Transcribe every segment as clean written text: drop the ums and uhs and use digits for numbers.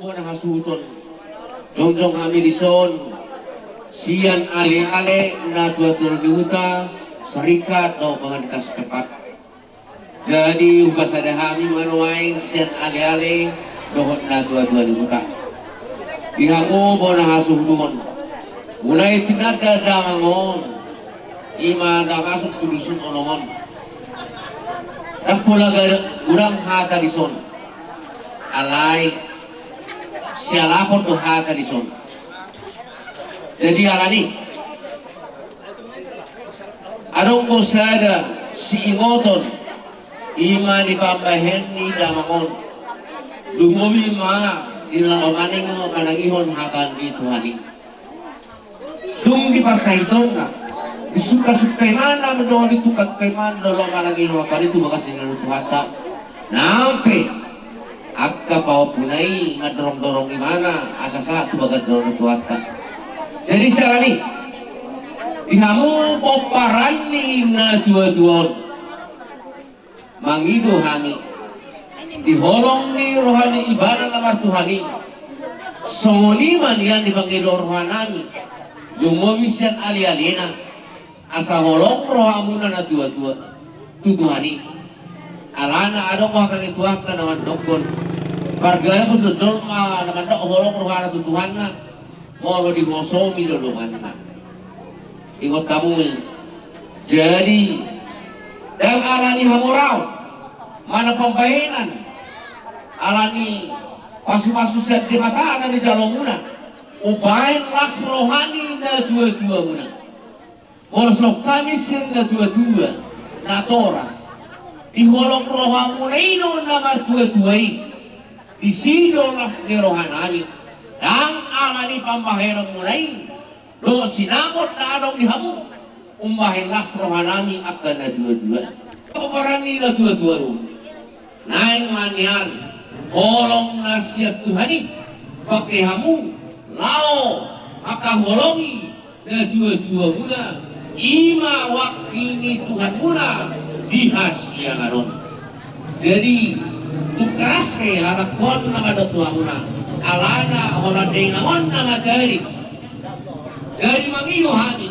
buwan hasuton jongjong kami dison sian ale-ale na tuatur diuta serikat do pengadikas tepat jadi ubah sada kami manuai sian ale-ale dohot na tuatur diuta dihamu buwan hasuton mulai tidak ada damangon ima da masuk kudusun onomon tak pula gurang hata dison alai sialapon do hata dison jadi alani adong ko sada si ingoton ima di pambahen ni damangon lumomi ma ilamaning manangihon hakan di Tuhani dung di pasaiton na disuka-sukai mana mendoa ditukat kay mana dalam manangihon hakan itu bakas ninutuhata nampe akka pawa punai ngadorong-dorong gimana asa-asa tu bagas dorong tuata jadi salani dihamu poparani na jual-jual mangido hani diholong ni rohani ibadah lamar Tuhani songoni man yan dipangido rohanami lumomisian ali-alina asa holong rohamuna na jual-jual tutuhani alana adong ko akan ituaka naman dokon pargaya po sa jolma naman do holong rohana tutuhan na molo di hosomi lolongan na ingot kamu jadi dan alani hamuraw mana pembayanan alani pasu-pasu siap di mata ada di jalong muna ubahin las rohani na dua-dua muna molos kami sin na dua-dua na toras iholong rohamu na ino namar dua-duai isido las ni rohanami ang alani pambaherang mulai lo sinamot na anong nihamu umbahin las rohanami akan na dua-dua paparani na dua-dua ro naing manyan holong na siya Tuhani pakai hamu lao maka holongi na dua-dua muna ima wakini Tuhan muna dihasya ngaron jadi tukas kay harap kon nama Tuhan muna alana holandeng naon nama dari mangiyo hani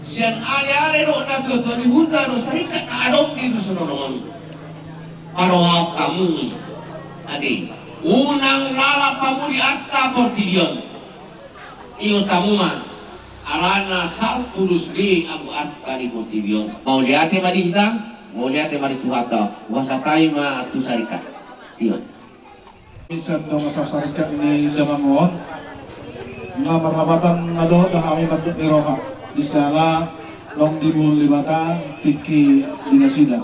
siyan ale-ale no na tuwa ni huta no serikat na adong di dusunonon parawaw kamu adi unang lala pamuli atta portibion iyo kamu mah alana sal kudus di abu atta di portibion mau liate madi hitang mau liate madi tuhata wasatai ma tu serikat timan bisa dong sasarikat ni damangon na marlabatan na do da kami bentuk ni roha di sana long dibul libata tiki dinasida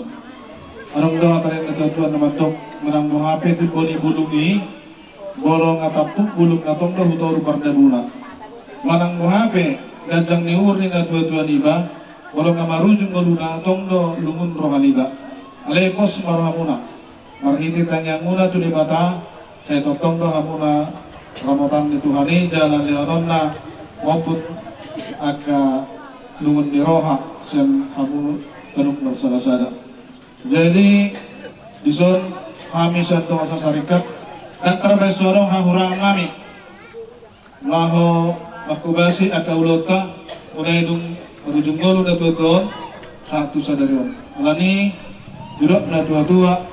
anong do karen natutuan na bentuk menang muhape ti boni bulungi bolong atapuk buluk na tong do hutor bardabuna manang muhape gandang ni ur ni natutuan iba bolong na marujung goluna tong do lungun rohaniba alepos marohamuna marhiti tangyang muna tu libata saya totong do hamuna ramotan di Tuhani jalan leonon na maupun aka lungun di roha sen hamu kanuk bersada-sada jadi dison kami satu asa sarikat dan terbaik sorong hahurang nami laho makubasi aka ulota mulai dung merujung golu na tuton satu sadarion alani jurok na tua-tua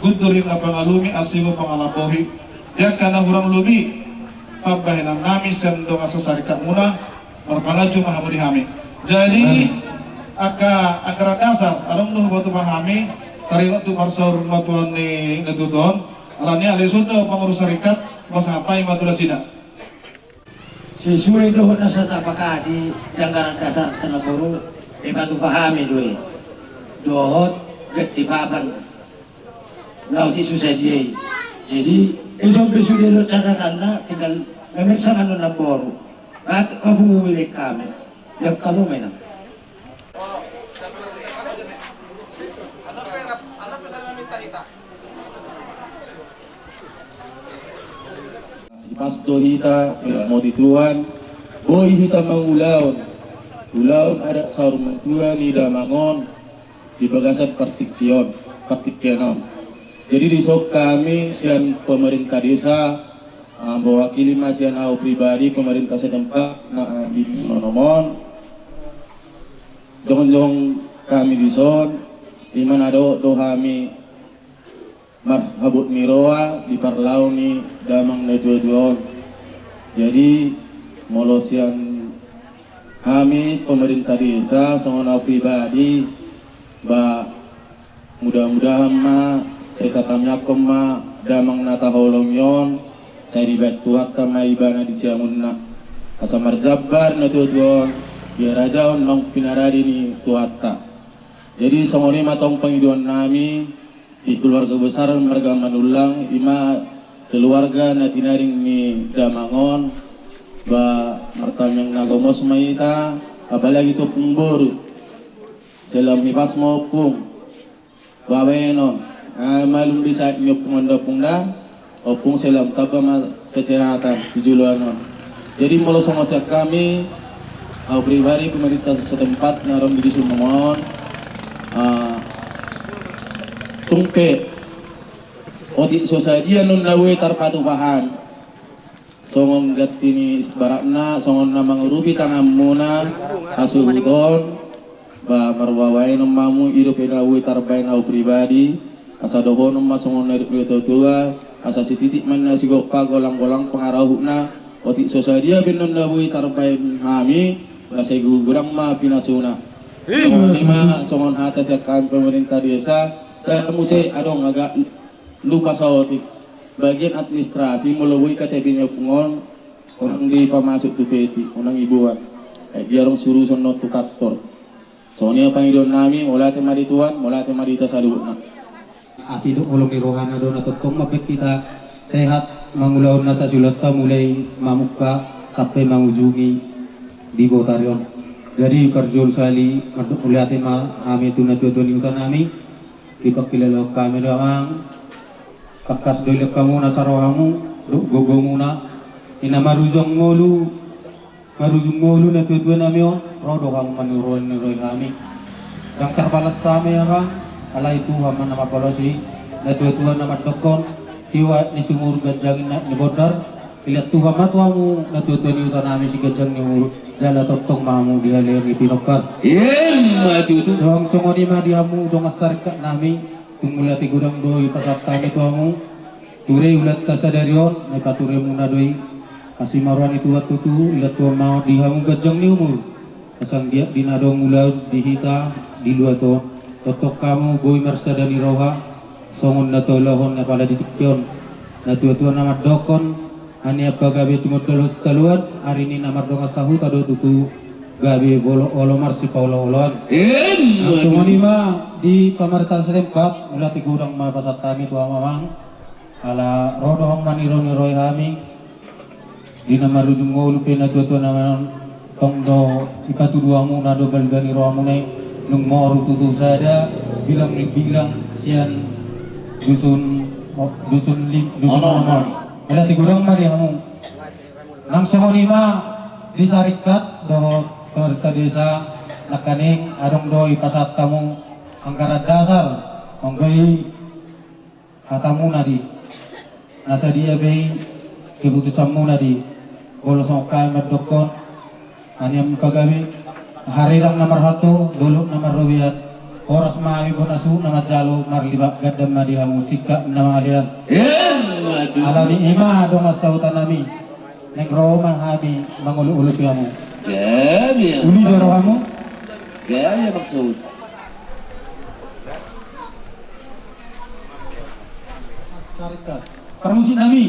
kudurin na pangalumi asimo pangalabohi ya kana hurang lubi pabahinang nami sendong asa sarikat muna merpangaju mahamudi hami jadi aka angkara dasar arong nuh batu pahami taringot tu parsaur matuan ni natuton alani ale sundo pangurus sarikat masatai matula sida sesuai dohon nasa tapaka di angkara dasar tanaburu di batu pahami doi dohot getipapan lauti susah dia jadi besok dia lo catatannya tinggal memeriksa anu naboru at mafumilik kami yang kamu menang pastor kita mau dituan boy kita mengulaun ada sarungan tua ni damangon di bagasan partikionon jadi di sok kami sian pemerintah desa mewakili masyarakat pribadi pemerintah setempat di nomor jong kami di son di mana do kami marhabut miroa di parlau ni damang netuan. Jadi molosian kami pemerintah desa songonau pribadi ba mudah-mudahan ma saya katamnya ma damang nata holongyon saya dibetuat kama ibana di siamunna asa marjabar netuan biar aja nong pinaradi ni tuata. Jadi songoni matong pengiduan nami di keluarga besar marga manulang ima keluarga natinaring ni damangon ba martamang nagomos maita apalagi to pumbor selam hipas maupung bawenon malum bisa nyop punda opung selam taba kesehatan tujuluanon. Jadi molo songocak kami pribadi pemerintah setempat ngarom di Sumon tungpe odi sosadia nun nawe tarpatupahan songon gatini barakna songon namang rupi tangamuna asudon ba marwawai namamu irup nawe tarbain au pribadi asa dohon nama songon narik tua asa sititik mana sigopa golang-golang pengarahuna odi sosadia benon nawe tarbain kami basai gurang ma pinasuna songon lima songon atas yakan pemerintah desa saya musik adong agak lupa saotik bagian administrasi melalui KTP-nya pungon orang di pamasuk tu peti orang ibuan dia orang suruh sono tu kantor soalnya pangidon nami mulai temari tuan mulai temari kita salutna asiduk ulung di rohana dona totong mabek kita sehat mangulaun nasa sulata mulai mamuka sampai mangujungi di Botarion. Jadi kerjol sali untuk uliatin kami tu natutuan yutan kami dipakilala kami doang kakas doilek kamu nasarohamu gogo muna ina marujong ngolu natutuan kami on rodo kamu manuruan kami yang terbalas sama ya bang ala itu haman nama polosi natutuan nama dokon tiwa ni sumur gajang ni bodar lihat tuh hamat wamu natutuan yutan kami si gajang ni umur jala totong mamu dia lagi pinokat Matutu doang songoni ma diamu dong asar kat nami tumulati gudang doi pasat kami tuamu ture ulat tasadarion mai pature muna doi kasih maruan itu waktu tu ilat tua mau dihamu gajang ni umur asang dia dinadong ulau dihita di luar to totok kamu boy marsadani roha songon na tolohon na pala ditikyon na tua-tua nama dokon ani apa gabe tumut dalos taluan hari ini namar donga sahu tado tutu gabe bolo olo marsi paulo oloan sumoni ma di pemerintahan setempat mulai gudang ma pasat kami tua mamang ala rodong maniro niroi kami di nama rujung ngolu pena tua nama tongdo ipatu duamu nado galgani roamu nai nung moru tutu sada bilang sian dusun nomor mulai gudang ma dihamu nang sumoni ma disarikat do pemerintah desa nakaning adong doi pasat tamu anggaran dasar menggai katamu nadi nasa dia bei keputusanmu nadi bolos okai merdokon hanya pagawi harirang nomor 1 dulu nomor robiat oras mahi bonasu nama jalo marlibak gadam madihamu sikap nama alian alani ima dong asautan nami neng romang habi mangulu-ulu kamu Gabi uli doro kamu Gabi maksud Sarikat permusik nami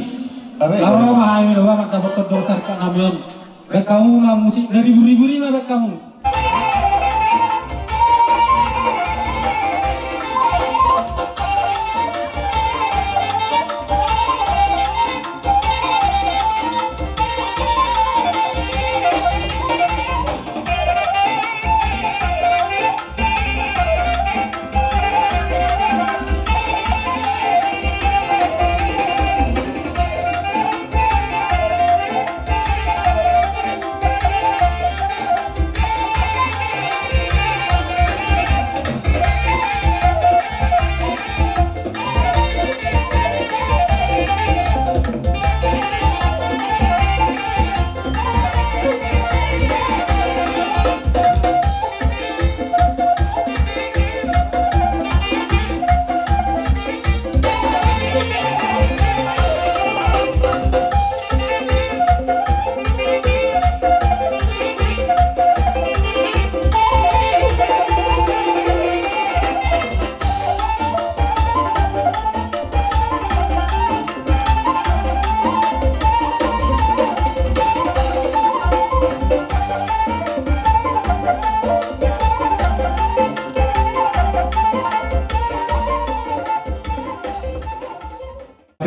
laro mahami doa dapat kedong sarikat namion baik kamu mah musik dari ribu-ribu lima baik kamu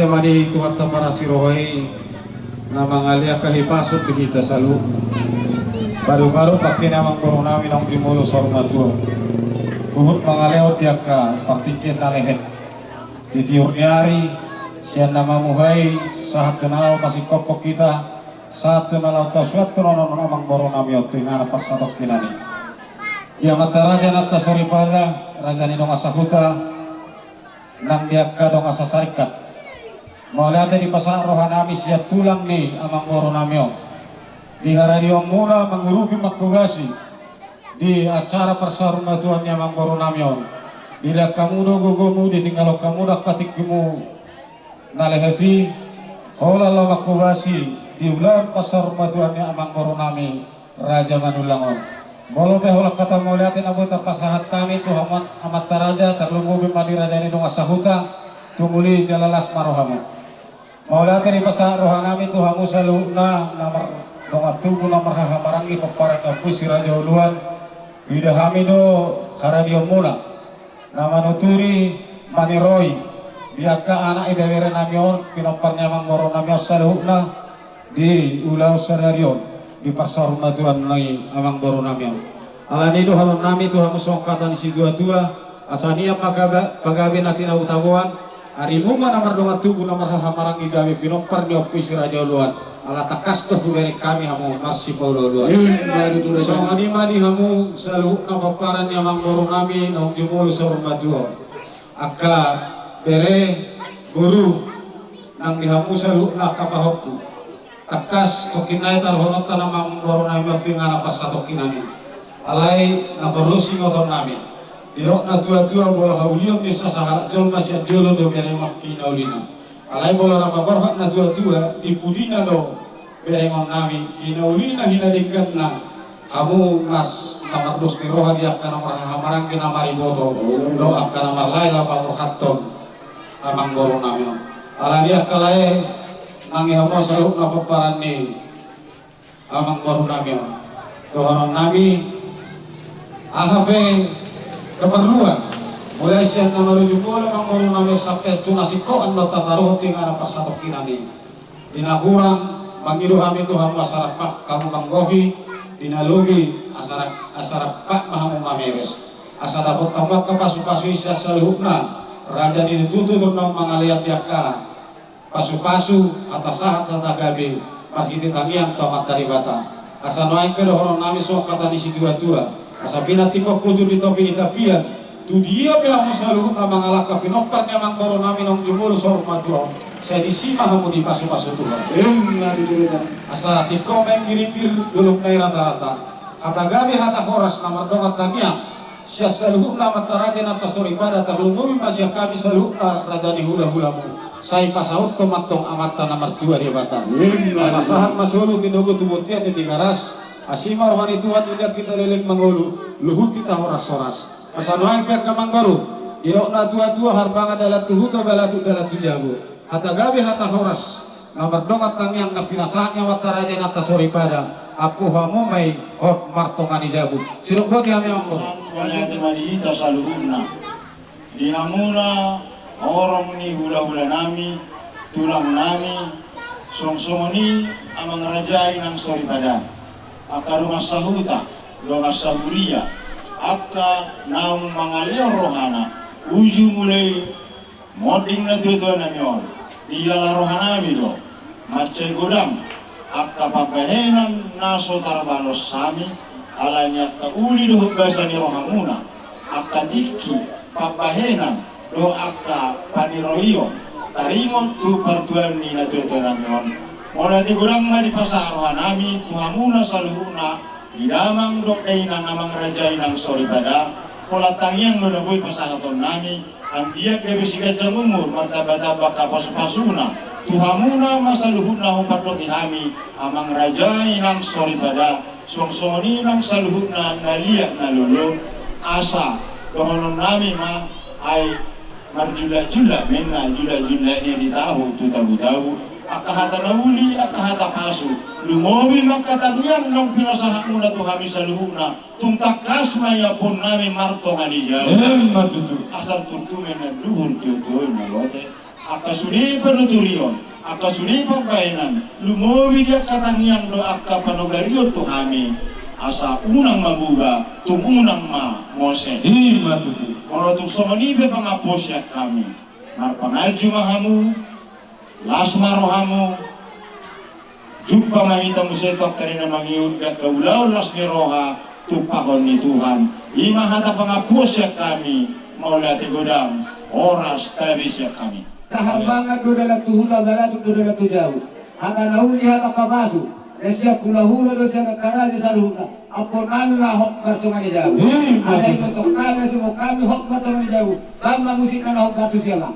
te mani tuat para sirohai na mangalia kahipasut kita salu baru-baru pakai nama corona minang dimulu sormatua buhut mangaleo diaka partikin nalehet di tiur diari sian nama muhai saat kenal masih kopok kita saat kenal atau suatu nonon amang corona miotu ngana pas satok kinani yang mata raja nata soripada raja ni dong asahuta nang diaka dong asasarikat mau lihat di pasar rohanami siap tulang nih amang corona mio di hari yang mula mengurupi makugasi di acara persarumatuan yang mangkoronamion bila kamu do gogomu ditinggal kamu dak katikmu nalehati hola la makugasi di ular persarumatuan yang mangkoronami raja manulangon bolo be hola kata mau liatin abu terpasahat kami tu amat taraja terlumbu bimali raja ini dong asahuta tumuli jalalas marohamu mau liatin di pasar rohanami tu hamu saluna namar dongat tubuh lamar hahabarangi peparang puisi raja uluan ida hamido haradio mula nama nuturi maniroi biaka anak ibewere namion pinomparnya manggoro namion saluhna di ulau sadarion di pasar maduan lagi amang goro namion alani do halon nami tu hamus songkatan si dua asania pagabe natina utabuan harimu namar dongat tubuh lamar hahabarangi gawe pinomparnya puisi raja uluan ala takas tuh dari kami hamu marsi paulo dua. So ani mani hamu selalu napaparan yang manggoro nami nang jumul sormaduo. Aka bere guru nang dihamu selalu nakapahoptu. Takas tokinai tarhonot tanam manggoro nami pingana pas tokinani. Alai naperlusi ngoton nami. Dirok na tua-tua bola haulium di sasaharat jol masih jolo do bere makina ulina. Alai bola nama berhak na tua-tua di pudina do berengon nami hinaulina hinadingganna kamu mas namar dos ni roha dia akan namar hamarang kena mari boto do akan namar laila pamur hatton amang goro nami ala dia kalai nangi hamo selalu napaparan ni amang goro nami doharon nami ahape keperluan mulai siang nama rujuk bola amang goro nami sampai tunasiko anda tataruh tinggal pas satu kinani dinakurang mangidu kami Tuhan masyarakat pak kamu manggohi dinalumi asarak pak mahamu mameres asa dapat tambah ke pasu-pasu isya saluhna raja ditutup nang mangaliat diakala pasu-pasu atas sahat tatagabe margiti tangian tomat dari bata asa noain ke dohoron nami sok kata di situ tua asa pinatiko kudu di topi di tapian tu dia pihak saluhna mangalaka pinoparnya manggoro nami nang jumur sormaduo saya disima kamu di pasu-pasu Tuhan. Asa tiko main giring-giring belum naik rata-rata. Kata gabi hata horas namar dongat tamiang. Sia saluhuk nama taraja nata sori pada terlumuri masih kami saluhuk raja di hula-hulamu. Saya pasaut tomatong amata namar tua dia bata. Asa sahat masulu tinogo tubutian di tigaras. Asima rohani Tuhan tidak kita leleng mangolu. Luhut kita horas-horas. Asa noang pihak kamanggaru. Irokna tua-tua harbanga dalam tuhuto balatu dalam tujabu. Hata gabi hata horas nomor dongat tangiang na pinasahnya wataraja nata sori pada aku hamu may hot martongani jabu siluk bodi kami angko waliyati malihita saluhuna dihamuna orang ni hula-hula nami tulang nami song-songoni amang rajai nang sori pada aka rumah sahuta rumah sahuria aka naum mangaleo rohana uju mulai moding na tuan namion di lala rohanami do macai godam akta papahenan naso tarbalos sami alanya akta uli do basani rohamuna akta diki papahenan do akta paniroio tarimo tu pertuan ni na tuan namion mola di godam ma di pasar rohanami tuhamuna saluhuna di damang do dei nang amang rajai nang sori pada pola tangiang menebui pasangaton nami ang dia kebesikan jamumur martabata baka pasu-pasuna tuhamuna masaluhuna hupadoti hami amang rajai nang sori pada song-songoni nang saluhuna naliak nalulu asa dohonon nami ma ay marjula-jula menna jula-jula ni ditahu tu tabu-tabu akahata nauli akahata pasu lumobi makatagyan nang pinasahak muna tu kami saluhuna tungtakas maya pun nami marto kanijal matutu asal tuntumen na duhun tiutuin na lote Aka sudi penuturion, aka sudi pambainan, lumowi dia katangyang do aka panogarion tu kami, asa unang mabuga, unang ma mose. Ima tutu. Kalau tu somonibe pangapos ya kami, marpangaju mahamu, las marohamu, jumpa mahita musetok karena mangiud dan kaulau las miroha tupahon ni Tuhan. Ima hata pangapos ya kami, maulati godang, oras tabis ya kami. Kahambangan do dalam tuhula balatuk do dalam jauh. Hata nauli hata kabasu. Resya kula hula do sana karaja saluhuna. Apor nami lah hok bertungani jauh. Ada itu tok kami semua kami hok bertungani jauh. Bamba musik nana hok bertu siapa?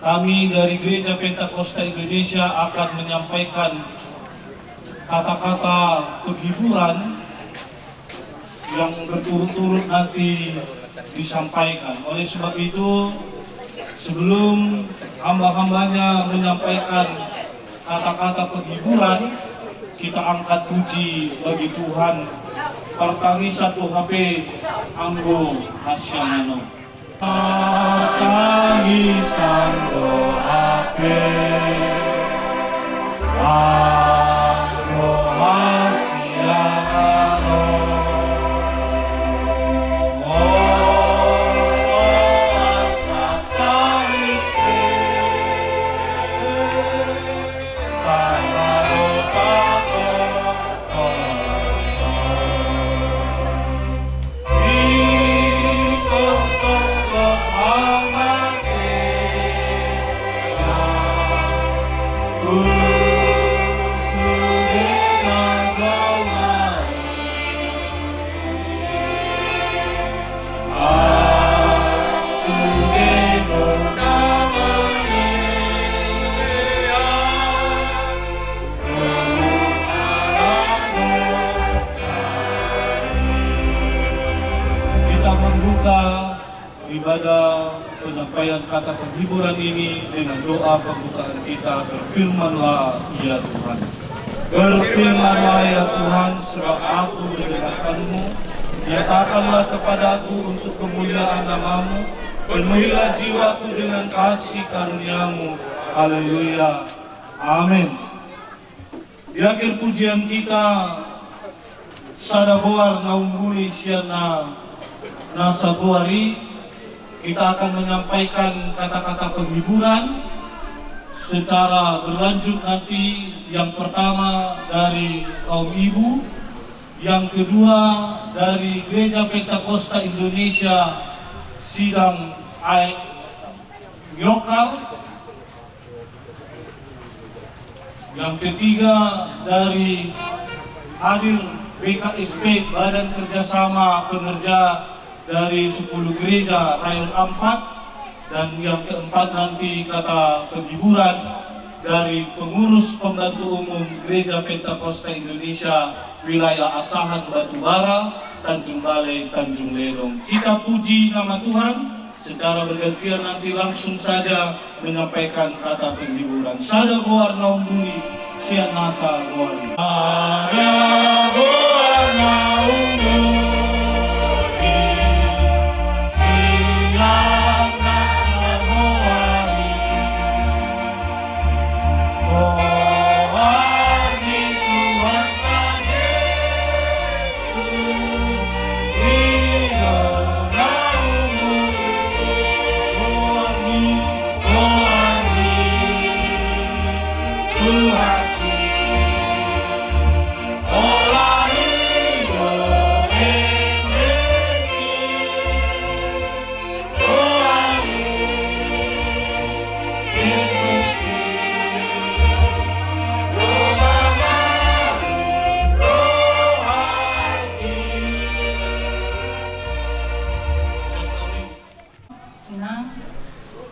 Kami dari Gereja Pentakosta Indonesia akan menyampaikan kata-kata penghiburan yang berturut-turut nanti disampaikan. Oleh sebab itu, sebelum hamba-hambanya menyampaikan kata-kata penghiburan, kita angkat puji bagi Tuhan. Pertangi satu HP Anggo Hasyanano. Tangisan doa Anggo Hasyanano Mosoan sasaike Sarado sako kita membuka ibadah penyampaian kata penghiburan ini dengan doa pembukaan kita. Berfirmanlah ya Tuhan. Berfirmanlah ya Tuhan, sebab aku mendengarkan-Mu. Nyatakanlah kepadaku untuk kemuliaan nama-Mu. Penuhilah jiwaku dengan kasih karunia-Mu. Haleluya. Amin. Di akhir pujian kita, Sadaboar naumbuli siana nasagoari, kita akan menyampaikan kata-kata penghiburan secara berlanjut nanti. Yang pertama dari kaum ibu, yang kedua dari Gereja Pentakosta Indonesia Sidang Nyokal, yang ketiga dari hadir BKSP, Badan Kerjasama Pengerja dari 10 gereja Rayon Ampat, dan yang keempat nanti kata penghiburan dari pengurus pembantu umum Gereja Pentakosta Indonesia wilayah Asahan Batubara, Tanjung Balai, Tanjung Lerong. Kita puji nama Tuhan secara bergantian, nanti langsung saja menyampaikan kata penghiburan. Sadaboar naumbuli sian nasa goari. Sadaboar naumbuli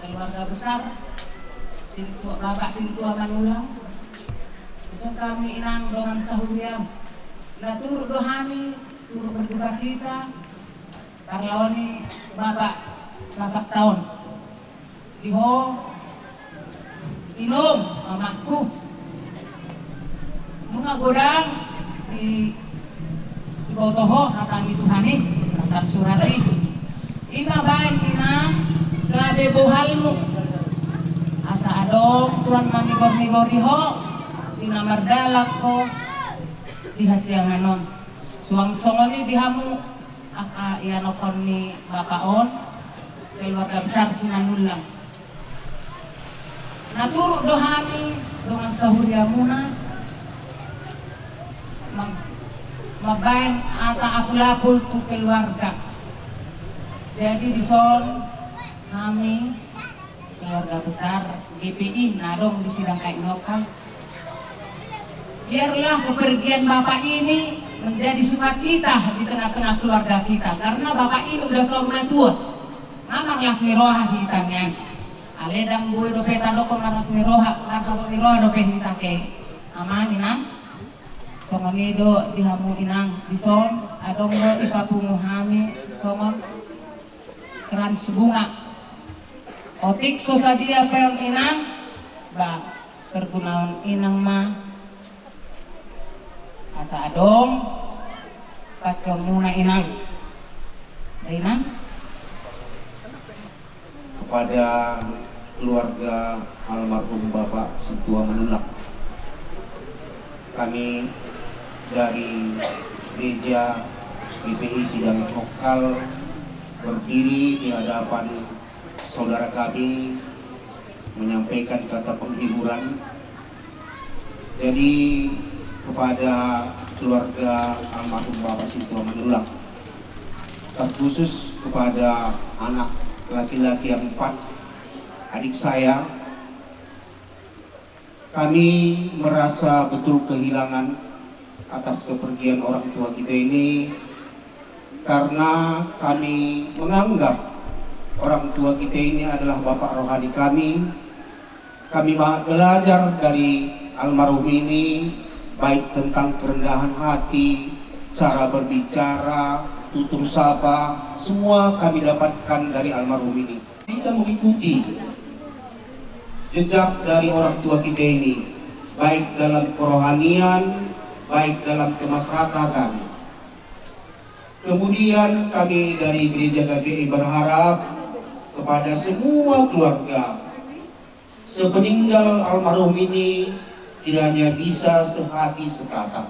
keluarga besar Bapak Sintua Manulang, besok kami inang dengan sahurian na turut dohami, turut berduka cita parlawani Bapak tahun diho inom mamaku mga godang di botoho hatami Tuhani antar surati imabain inang gabe bohalmu asa adong Tuhan mamigor-migori ho dinamardalak ko dihasianganon suang songoni dihamu aka ianokon ni bapaon keluarga besar Sinanulang naturuk dohami dengan sahuriamuna mabain ata apul-apul tu keluarga. Jadi di son kami keluarga besar GPI narong di sidang Nyokal. Biarlah kepergian Bapak ini menjadi sukacita di tengah-tengah keluarga kita, karena Bapak ini udah selalu tua. Mamang lasmi roha hitannya. Aledang bui do peta doko marasmi roha, marasmi roha do pehita ke. Amani na. Songoni do dihamu inang dison adong do ipapungu hami songon keran sebunga. Otik sosadia peon inang ba pergunaon inang mah asa adong pakemuna inang inang kepada keluarga almarhum Bapak Sintua Manulang. Kami dari Gereja GPI Sidang Nyokal berdiri di hadapan saudara kami menyampaikan kata penghiburan. Jadi kepada keluarga almarhum Bapak Sintua Manulang, terkhusus kepada anak laki-laki yang 4, adik saya, kami merasa betul kehilangan atas kepergian orang tua kita ini, karena kami menganggap orang tua kita ini adalah bapak rohani kami. Kami belajar dari almarhum ini, baik tentang kerendahan hati, cara berbicara, tutur sapa, semua kami dapatkan dari almarhum ini. Bisa mengikuti jejak dari orang tua kita ini, baik dalam kerohanian, baik dalam kemasyarakatan. Kemudian kami dari Gereja GPI berharap kepada semua keluarga, sepeninggal almarhum ini tidak hanya bisa sehati sekata.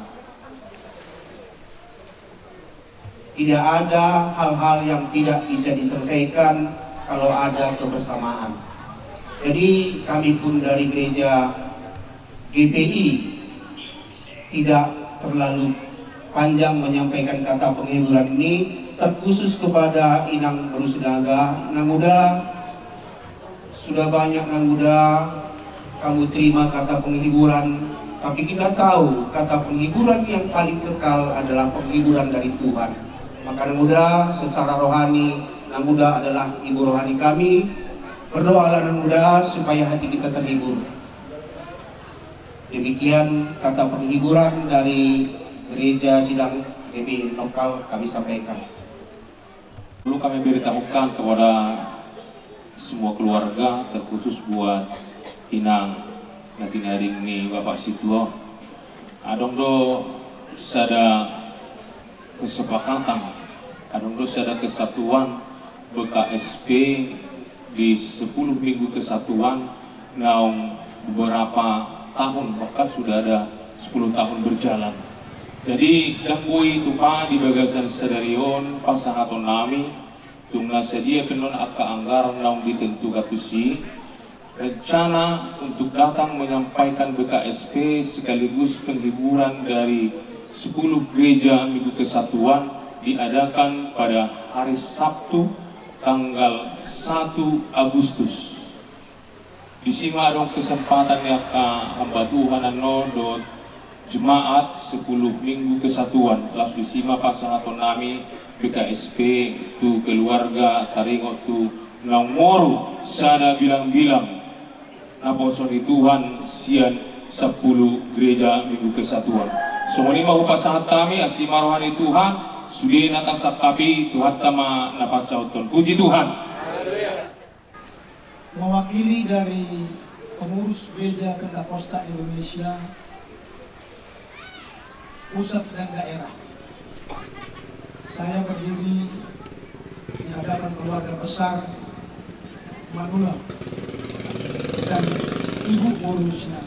Tidak ada hal-hal yang tidak bisa diselesaikan kalau ada kebersamaan. Jadi kami pun dari Gereja GPI tidak terlalu panjang menyampaikan kata penghiburan ini, terkhusus kepada Inang Berusdaga. Nang Muda, sudah banyak Nang Muda kamu terima kata penghiburan, tapi kita tahu kata penghiburan yang paling kekal adalah penghiburan dari Tuhan. Maka Nang Muda secara rohani, Nang Muda adalah ibu rohani kami. Berdoalah Nang Muda supaya hati kita terhibur. Demikian kata penghiburan dari Gereja Sidang GPI lokal kami sampaikan. Perlu kami beritahukan kepada semua keluarga, terkhusus buat Inang Natinaring ni Bapak Situo. Adong do sada kesepakatan, adong do sada kesatuan BKSP di 10 minggu kesatuan naung beberapa tahun, bahkan sudah ada 10 tahun berjalan. Jadi dambui itu pa di bagasan sadarion pasahaton nami tungna sedia penon akka anggaran naung ditentu katusi rencana untuk datang menyampaikan BKSP sekaligus penghiburan dari 10 gereja Minggu Kesatuan diadakan pada hari Sabtu tanggal 1 Agustus. Disima dong kesempatan ya hamba Tuhan anodot jemaat 10 minggu kesatuan telah disima pasangan nami BKSP tu keluarga taringot tu namoru sada bilang-bilang naposon di Tuhan sian 10 gereja minggu kesatuan. Semua ini mau pasangan kami asima rohani Tuhan sudi natasak tapi Tuhan tama napasauton. Puji Tuhan. Mewakili dari pengurus Gereja Pentakosta Indonesia pusat dan daerah, saya berdiri di hadapan keluarga besar Manula dan Ibu Urusnya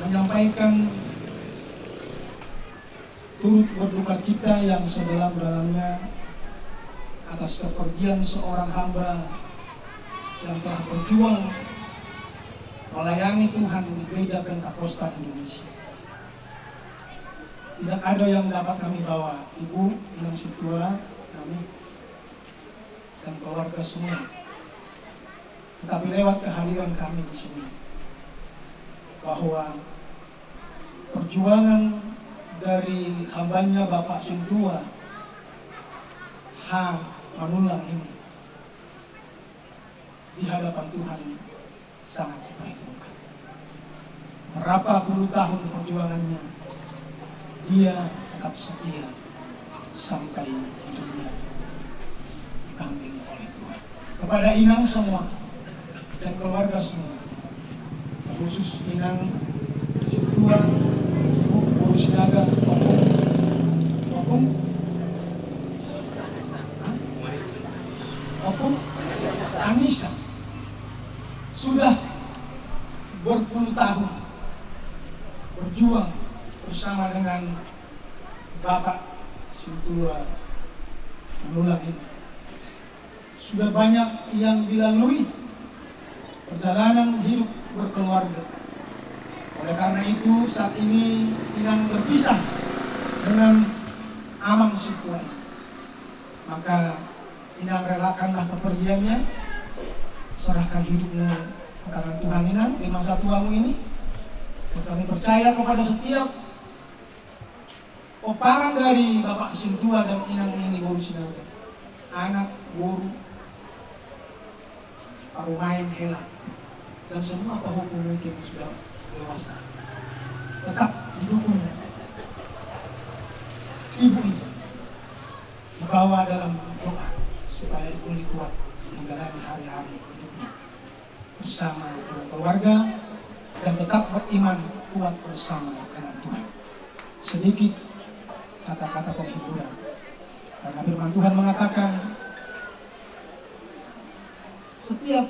menyampaikan turut berduka cita yang sedalam-dalamnya atas kepergian seorang hamba yang telah berjuang melayani Tuhan di Gereja Pentakosta Indonesia. Tidak ada yang dapat kami bawa, Ibu Inang Situa, kami dan keluarga semua. Tetapi lewat kehadiran kami di sini, bahwa perjuangan dari hambanya Bapak Sintua H. Manulang ini di hadapan Tuhan sangat diperhitungkan. Berapa puluh tahun perjuangannya, dia tetap setia sampai hidupnya dibimbing oleh Tuhan. Kepada Inang semua dan keluarga semua, khusus Inang Situa, Ibu Urusnaga, Opung Anissa, sudah berpuluh tahun berjuang bersama dengan Bapak Sintua Manulang ini. Sudah banyak yang dilalui perjalanan hidup berkeluarga. Oleh karena itu saat ini Inang berpisah dengan Amang Situa ini. Maka Inang relakanlah kepergiannya, serahkan hidupmu ke tangan Tuhan Inang, di masa tuamu ini. Kami percaya kepada setiap peparang dari Bapak Sintua dan Inang ini Boru Sinaga, anak, guru, parumain, hela, dan semua penghukum mungkin yang sudah dewasa, tetap didukung ibu ini dibawa dalam doa supaya ibu ini kuat menjalani hari-hari hidupnya bersama dengan keluarga dan tetap beriman kuat bersama dengan Tuhan. Sedikit kata-kata penghiburan, karena firman Tuhan mengatakan setiap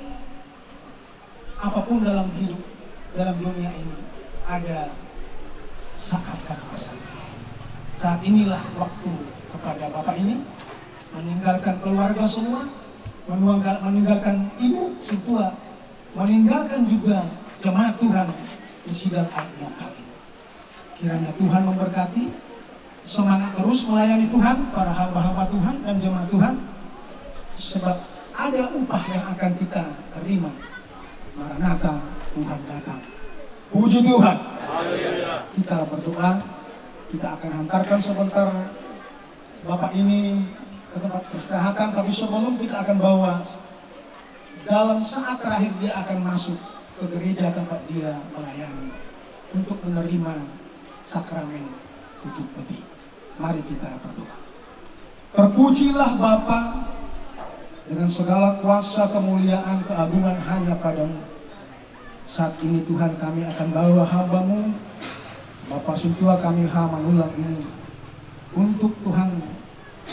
apapun dalam hidup, dalam dunia ini ada saat dan masa. Saat inilah waktu kepada Bapak ini meninggalkan keluarga semua, meninggalkan ibu si tua, meninggalkan juga jemaat Tuhan di sidang akhir kali. Kiranya Tuhan memberkati, semangat terus melayani Tuhan, para hamba-hamba Tuhan dan jemaat Tuhan, sebab ada upah yang akan kita terima. Maranatha, Tuhan datang. Puji Tuhan. Kita berdoa, kita akan hantarkan sebentar Bapak ini ke tempat peristirahatan, tapi sebelum kita akan bawa dalam saat terakhir dia akan masuk ke gereja tempat dia melayani untuk menerima sakramen tutup peti. Mari kita berdoa. Terpujilah Bapa, dengan segala kuasa, kemuliaan, keagungan hanya padamu. Saat ini Tuhan kami akan bawa hamba-Mu Bapak Suntua kami Mangulang ini untuk Tuhan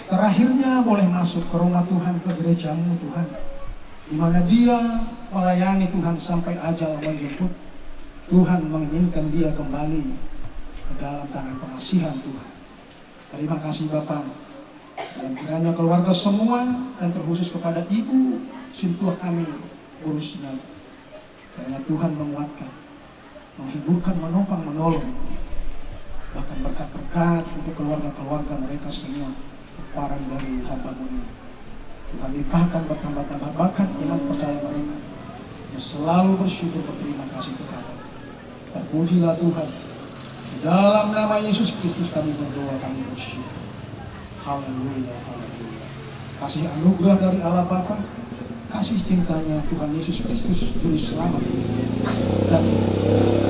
terakhirnya boleh masuk ke rumah Tuhan, ke gereja-Mu Tuhan, di mana dia melayani Tuhan sampai ajal menjemput. Tuhan menginginkan dia kembali ke dalam tangan pengasihan Tuhan. Terima kasih Bapak, dan kiranya keluarga semua dan terkhusus kepada Ibu Suntua kami urusnya, kiranya Tuhan menguatkan, menghiburkan, menopang, menolong, bahkan berkat-berkat untuk keluarga-keluarga mereka semua, peparang dari hamba-Mu ini. Tuhan limpahkan, bertambah-tambah bahkan iman percaya mereka, yang selalu bersyukur, berterima kasih kepada. Terpujilah Tuhan. Di dalam nama Yesus Kristus kami berdoa, kami bersyukur. Haleluya, haleluya. Kasih anugerah dari Allah Bapa, kasih cintanya Tuhan Yesus Kristus Juru Selamat dan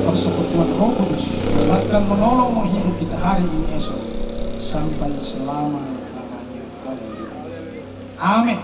persekutuan Roh Kudus akan menolong menghibur kita hari ini esok sampai selama-lamanya. Haleluya. Amin.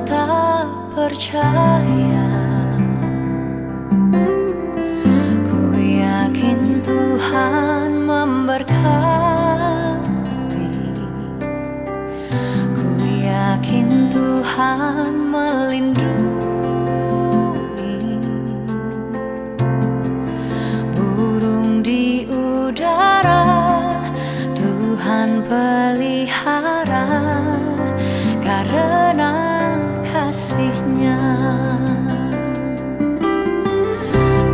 tak percaya. Ku yakin Tuhan memberkati, ku yakin Tuhan melindungi. Burung di udara Tuhan pelihara karena kasih-Nya.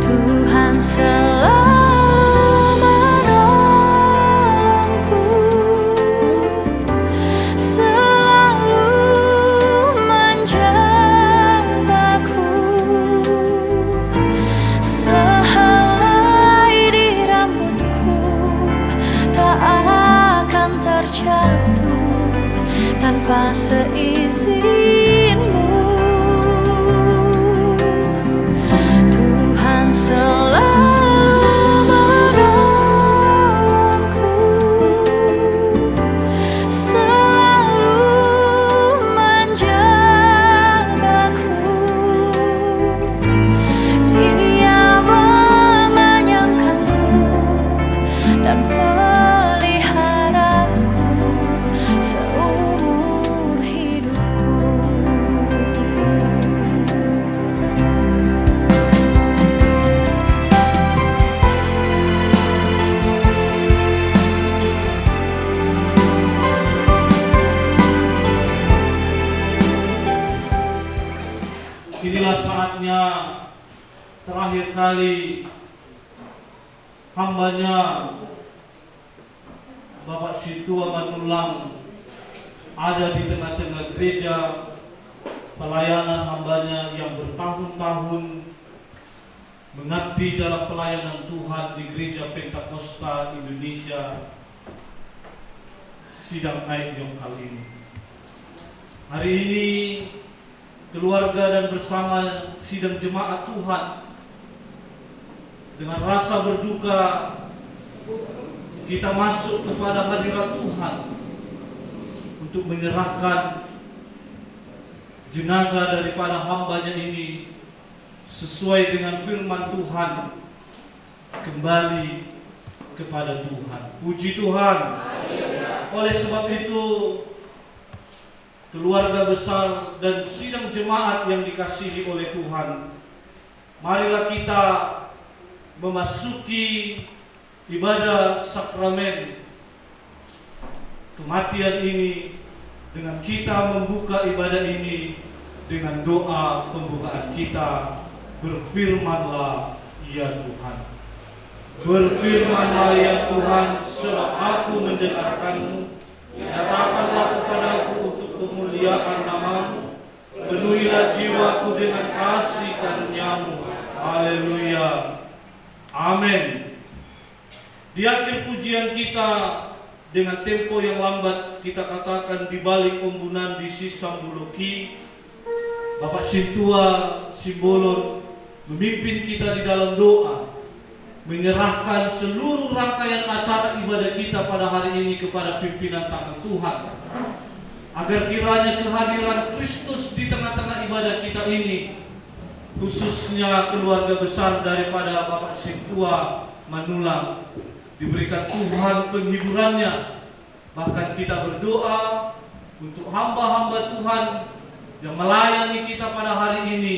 Tuhan selalu menolongku, selalu menjagaku. Sehelai di rambutku tak akan terjatuh tanpa seizinmu. Tuhan selalu menolongku, selalu menjagaku. Dia menganyangkanku dan peliharaku seumur hidupku. Inilah saatnya terakhir kali hambanya Bapak Situa Matulang ada di tengah-tengah gereja, pelayanan hambanya yang bertahun-tahun mengabdi dalam pelayanan Tuhan di Gereja Pentakosta Indonesia Sidang Aik Nyong kali ini. Hari ini keluarga dan bersama sidang jemaat Tuhan dengan rasa berduka kita masuk kepada hadirat Tuhan untuk menyerahkan jenazah daripada hambanya ini sesuai dengan firman Tuhan kembali kepada Tuhan. Puji Tuhan. Oleh sebab itu, keluarga besar dan sidang jemaat yang dikasihi oleh Tuhan, marilah kita memasuki ibadah sakramen kematian ini dengan kita membuka ibadah ini dengan doa pembukaan kita. Berfirmanlah ya Tuhan, berfirmanlah ya Tuhan, sebab aku mendengarkanmu. Nyatakanlah kepadaku untuk kemuliaan nama-Mu, penuhilah jiwaku dengan kasih karunia-Mu. Haleluya. Amin. Di akhir pujian kita dengan tempo yang lambat, kita katakan di balik umbunan di Sisambuloki, Bapak Sintua Simbolon memimpin kita di dalam doa, menyerahkan seluruh rangkaian acara ibadah kita pada hari ini kepada pimpinan tangan Tuhan, agar kiranya kehadiran Kristus di tengah-tengah ibadah kita ini, khususnya keluarga besar daripada Bapak Sintua Manulang, diberikan Tuhan penghiburannya. Bahkan kita berdoa untuk hamba-hamba Tuhan yang melayani kita pada hari ini,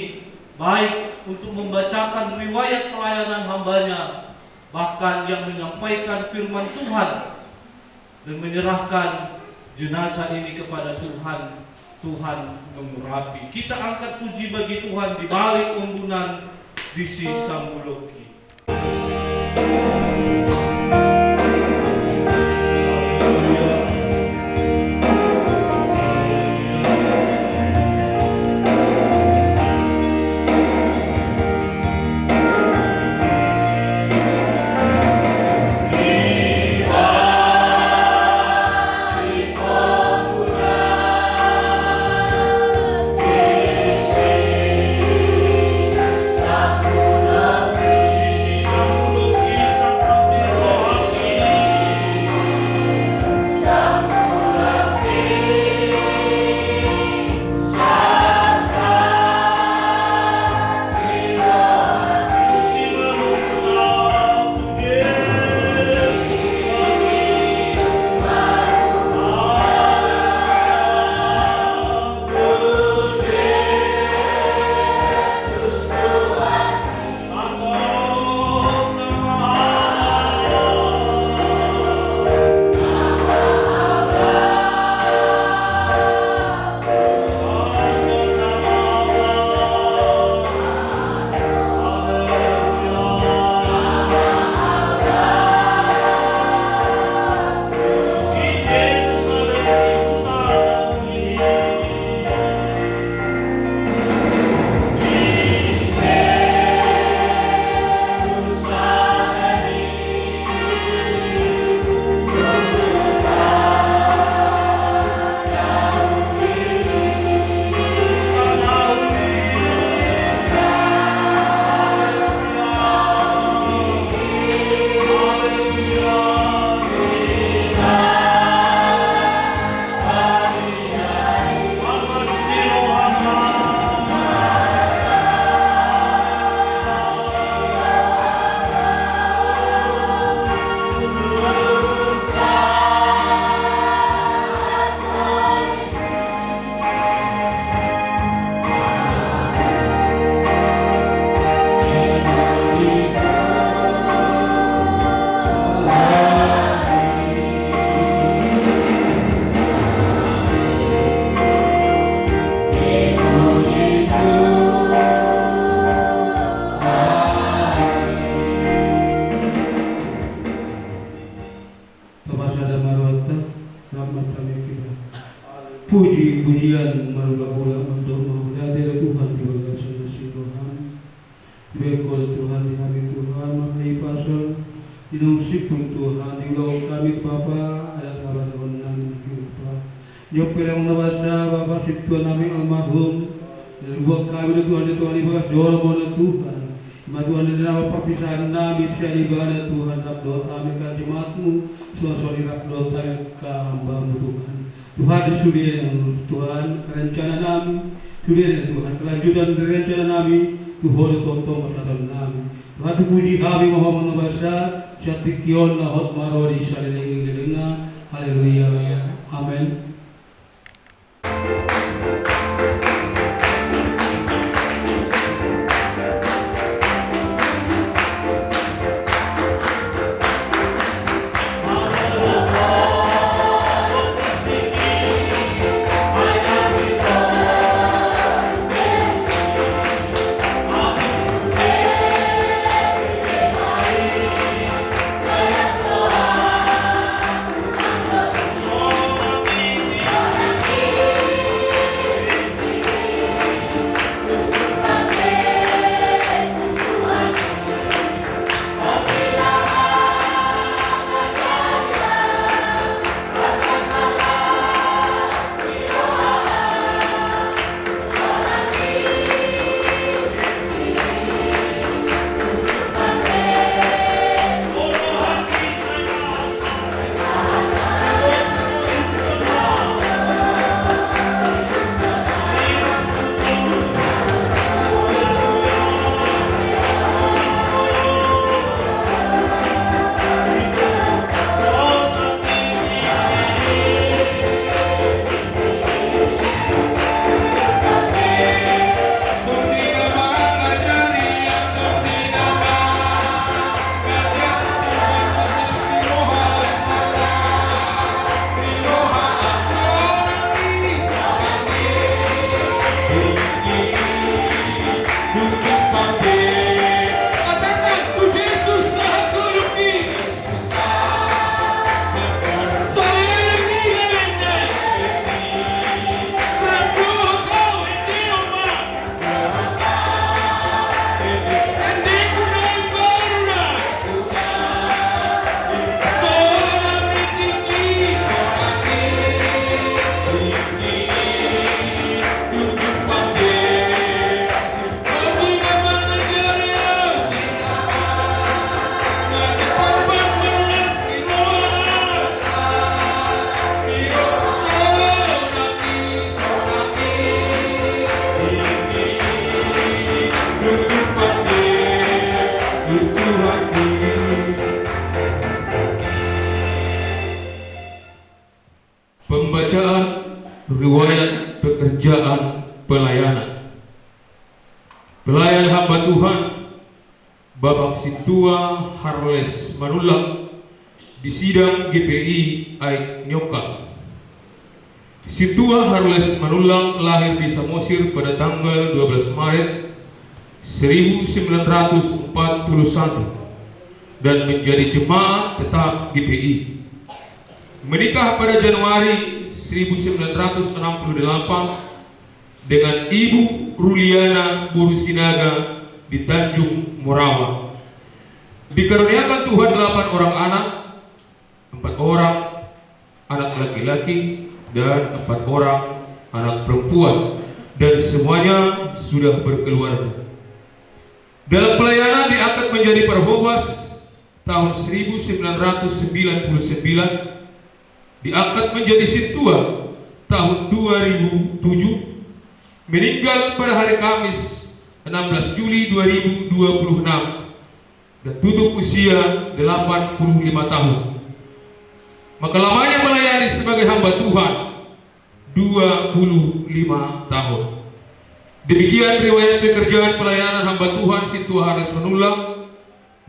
baik untuk membacakan riwayat pelayanan hambanya, bahkan yang menyampaikan firman Tuhan dan menyerahkan jenazah ini kepada Tuhan. Tuhan mengurapi. Kita angkat puji bagi Tuhan di balik umbunan di Sisambuloki. Nusipun Tuhan di ulang kami Bapa ada sahabat dengan Tuhan. Nyopel yang nabasa Bapa situ nami almarhum dan buat kami Tuhan ibadah jual mana Tuhan. Tuhan di dalam perpisahan Nabi saya ibadah Tuhan doa kami ke jemaatmu suasana doa kami ke hamba-Mu Tuhan. Tuhan disudir Tuhan rencana kami sudir Tuhan kelanjutan rencana kami Tuhan tonton masa kami. Tuhan puji kami mohon menabasa syatikion nahot marori salileng-lenga. Haleluya. Amin. Pembacaan riwayat pekerjaan pelayanan. Pelayan hamba Tuhan Bapak Situa Harles Manula di sidang GPI Aik Nyoka. Situa Harles Manula lahir di Samosir pada tanggal 12 Maret 1941 dan menjadi jemaat tetap GPI. Menikah pada Januari 1968 dengan Ibu Ruliana Burusinaga di Tanjung Morawa. Dikaruniakan Tuhan 8 orang anak, 4 orang anak laki-laki dan 4 orang anak perempuan, dan semuanya sudah berkeluarga. Dalam pelayanan diangkat menjadi Perhobas tahun 1999, diangkat menjadi Situa tahun 2007, meninggal pada hari Kamis 16 Juli 2026 dan tutup usia 85 tahun. Maka lamanya melayani sebagai hamba Tuhan 25 tahun. Demikian riwayat pekerjaan pelayanan hamba Tuhan Situa Harles Manula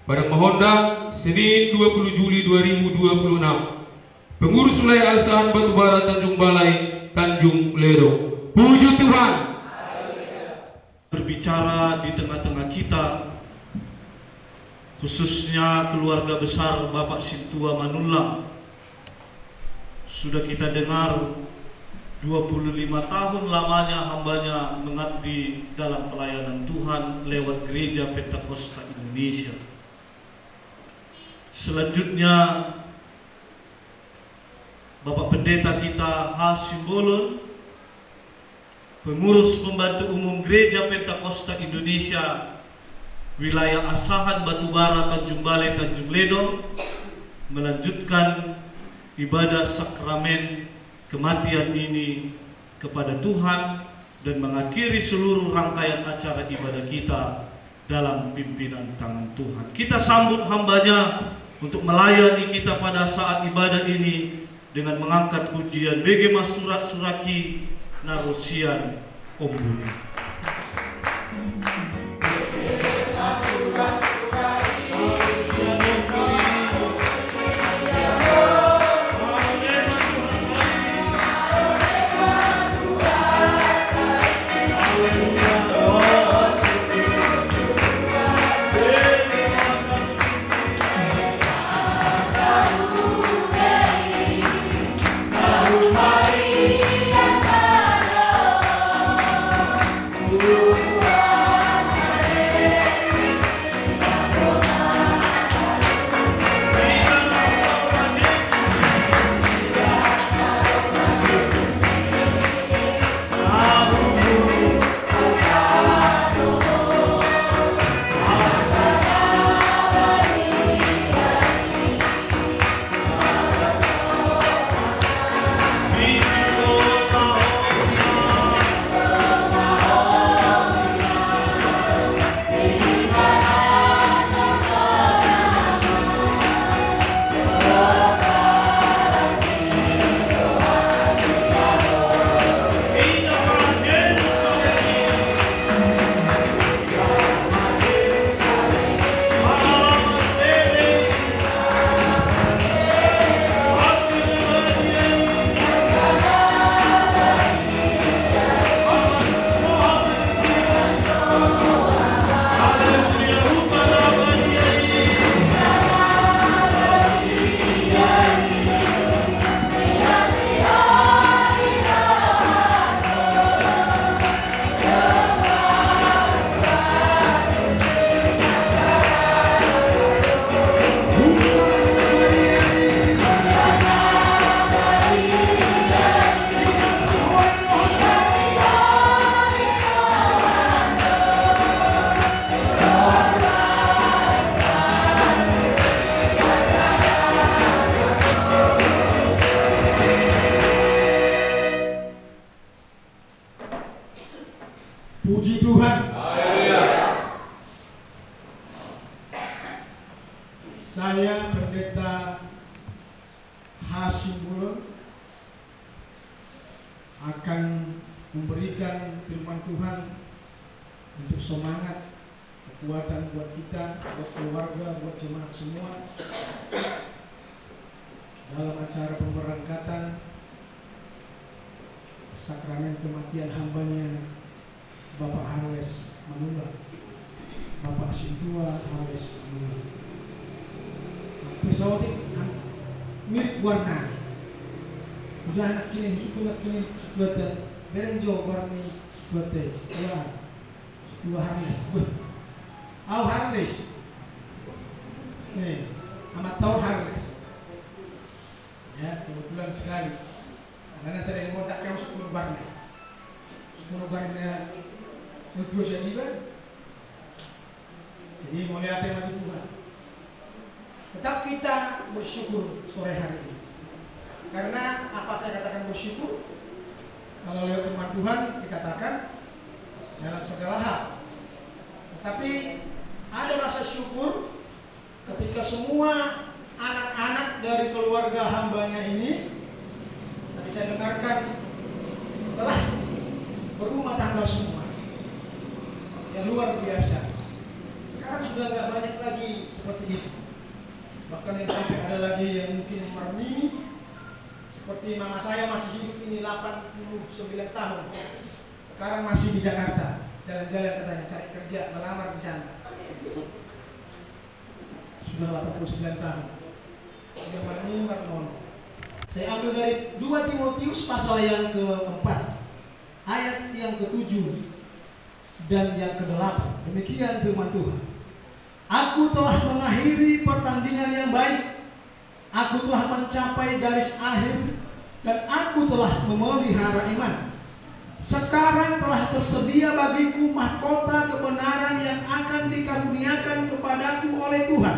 pada Mahonda Senin 20 Juli 2026. Pengurus wilayah Asahan Batubara Tanjung Balai Tanjung Lero. Puji Tuhan. Berbicara di tengah-tengah kita, khususnya keluarga besar Bapak Situa Manula. Sudah kita dengar 25 tahun lamanya hambanya mengabdi dalam pelayanan Tuhan lewat Gereja Pentakosta Indonesia. Selanjutnya Bapak Pendeta kita Hasim Bolon, Pengurus Pembantu Umum Gereja Pentakosta Indonesia Wilayah Asahan Batubara Tanjung Balai Tanjung Ledong, melanjutkan ibadah sakramen kematian ini kepada Tuhan dan mengakhiri seluruh rangkaian acara ibadah kita dalam pimpinan tangan Tuhan. Kita sambut hambanya untuk melayani kita pada saat ibadah ini dengan mengangkat pujian BG Mas Surat Suraki Narosian Ombuni. Puji Tuhan. Saya Pendeta Hasim Bolon akan memberikan firman Tuhan untuk semangat, kekuatan buat kita, buat keluarga, buat jemaat semua dalam acara pemberangkatan sakramen kematian hambanya Bapak Harles Manula, Bapak Sintua Harles Manula. Pesawat mirip warna. Udah anak kini, suku kini, sukuatan berenjo warni sukuatan, sukuah Harles. Au Harles. Nih, amat tahu Harles. Ya, kebetulan sekali. Karena saya yang kontak kamu suku warna. Suku warna Nutua juga. Jadi mulai apa yang mati Tuhan. Tetap kita bersyukur sore hari ini. Karena apa saya katakan bersyukur? Kalau lewat firman Tuhan dikatakan dalam segala hal. Tetapi ada rasa syukur ketika semua anak-anak dari keluarga hambanya ini, tadi saya dengarkan, telah berumah tangga semua. Yang luar biasa. Sekarang sudah tidak banyak lagi seperti itu. Bahkan yang sampai ada lagi yang mungkin marmini, seperti mama saya masih hidup ini 89 tahun. Sekarang masih di Jakarta, jalan-jalan katanya cari kerja, melamar di sana. Sudah 89 tahun. Sudah marmini marmono. Saya ambil dari 2 Timotius pasal yang ke-4, ayat yang ke-7 dan yang ke-8. Demikian firman Tuhan. Aku telah mengakhiri pertandingan yang baik. Aku telah mencapai garis akhir dan aku telah memelihara iman. Sekarang telah tersedia bagiku mahkota kebenaran yang akan dikaruniakan kepadaku oleh Tuhan,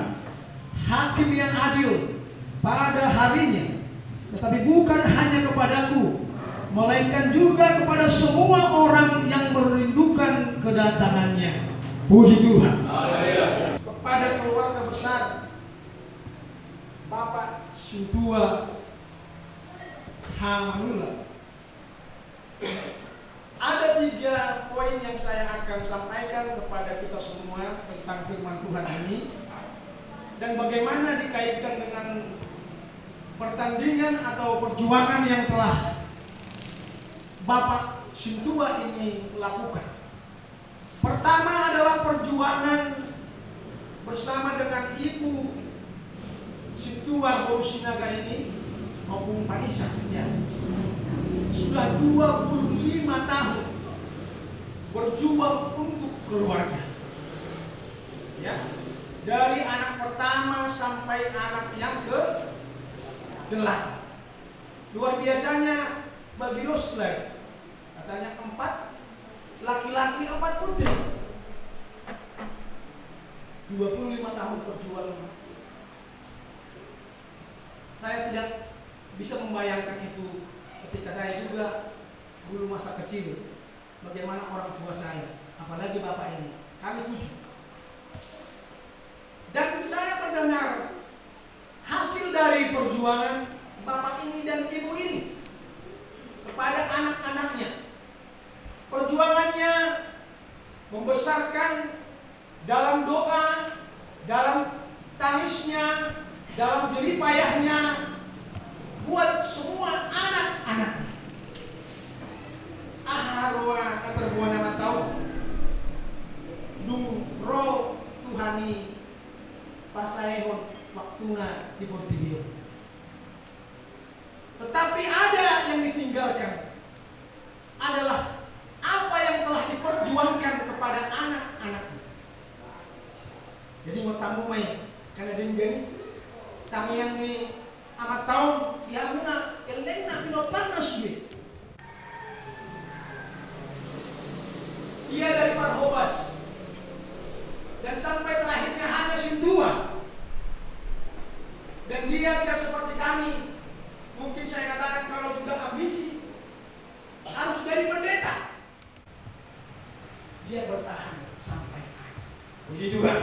Hakim yang adil pada harinya. Tetapi bukan hanya kepadaku, melainkan juga kepada semua orang yang merindukan kedatangannya. Puji Tuhan. Kepada keluarga besar Bapak Sintua Hamanula, ada 3 poin yang saya akan sampaikan kepada kita semua tentang firman Tuhan ini, dan bagaimana dikaitkan dengan pertandingan atau perjuangan yang telah Bapak Sintua ini lakukan. Pertama adalah perjuangan bersama dengan Ibu Sintua Borusinaga ini maupun Panisa, ya. Sudah 25 tahun berjuang untuk keluarga, ya, dari anak pertama sampai anak yang ke-8. Luar biasanya bagi Ruslan, katanya 4 laki-laki 4 putri. 25 tahun berjuang. Saya tidak bisa membayangkan itu ketika saya juga dulu masa kecil, bagaimana orang tua saya, apalagi bapak ini, kami 7. Dan saya mendengar hasil dari perjuangan bapak ini dan ibu ini kepada anak-anaknya. Perjuangannya membesarkan dalam doa, dalam tangisnya, dalam jeripayahnya buat semua anak-anaknya. Aharwa katerbuan nama tahu dung roh Tuhani pasaehon waktuna di Portibio. Tetapi ada yang ditinggalkan, adalah apa yang telah diperjuangkan kepada anak-anaknya. Jadi mau tamu mai karena dengan tamu yang ni amat tahun dia muna elena pinopanas be. Dia dari Parhobas dan sampai terakhirnya hanya Sintua. Dan dia tidak seperti kami. Mungkin saya katakan kalau juga ambisi harus jadi pendeta. Dia bertahan sampai akhir. Puji Tuhan.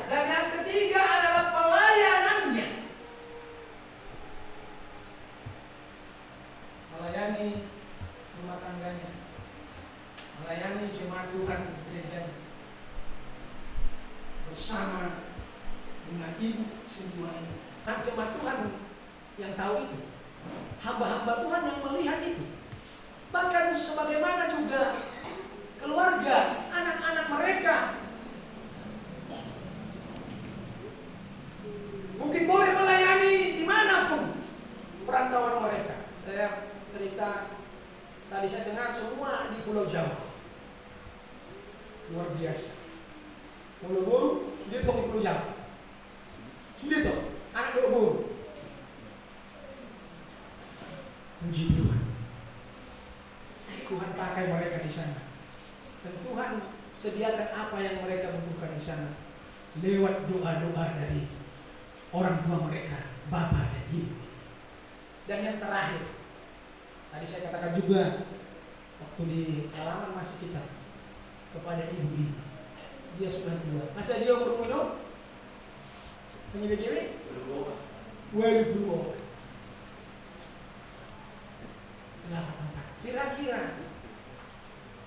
Dan yang ketiga adalah pelayanannya. Melayani rumah tangganya, melayani jemaat Tuhan di gereja bersama dengan Ibu Sintua ini. Nah, jemaat Tuhan yang tahu itu, hamba-hamba Tuhan yang melihat itu. Bahkan sebagaimana juga keluarga, anak-anak mereka mungkin boleh melayani dimanapun perantauan mereka. Saya cerita, tadi saya dengar semua di Pulau Jawa. Luar biasa. Pulau Buru, Sudirto di Pulau Jawa. Sudirto, anak Dok Buru. Puji Tuhan. Tuhan pakai mereka di sana. Dan Tuhan sediakan apa yang mereka butuhkan di sana lewat doa-doa dari orang tua mereka, bapak dan ibu. Dan yang terakhir, tadi saya katakan juga waktu di halaman masih kita kepada ibu ini, dia sudah tua. Masa dia umur penyebab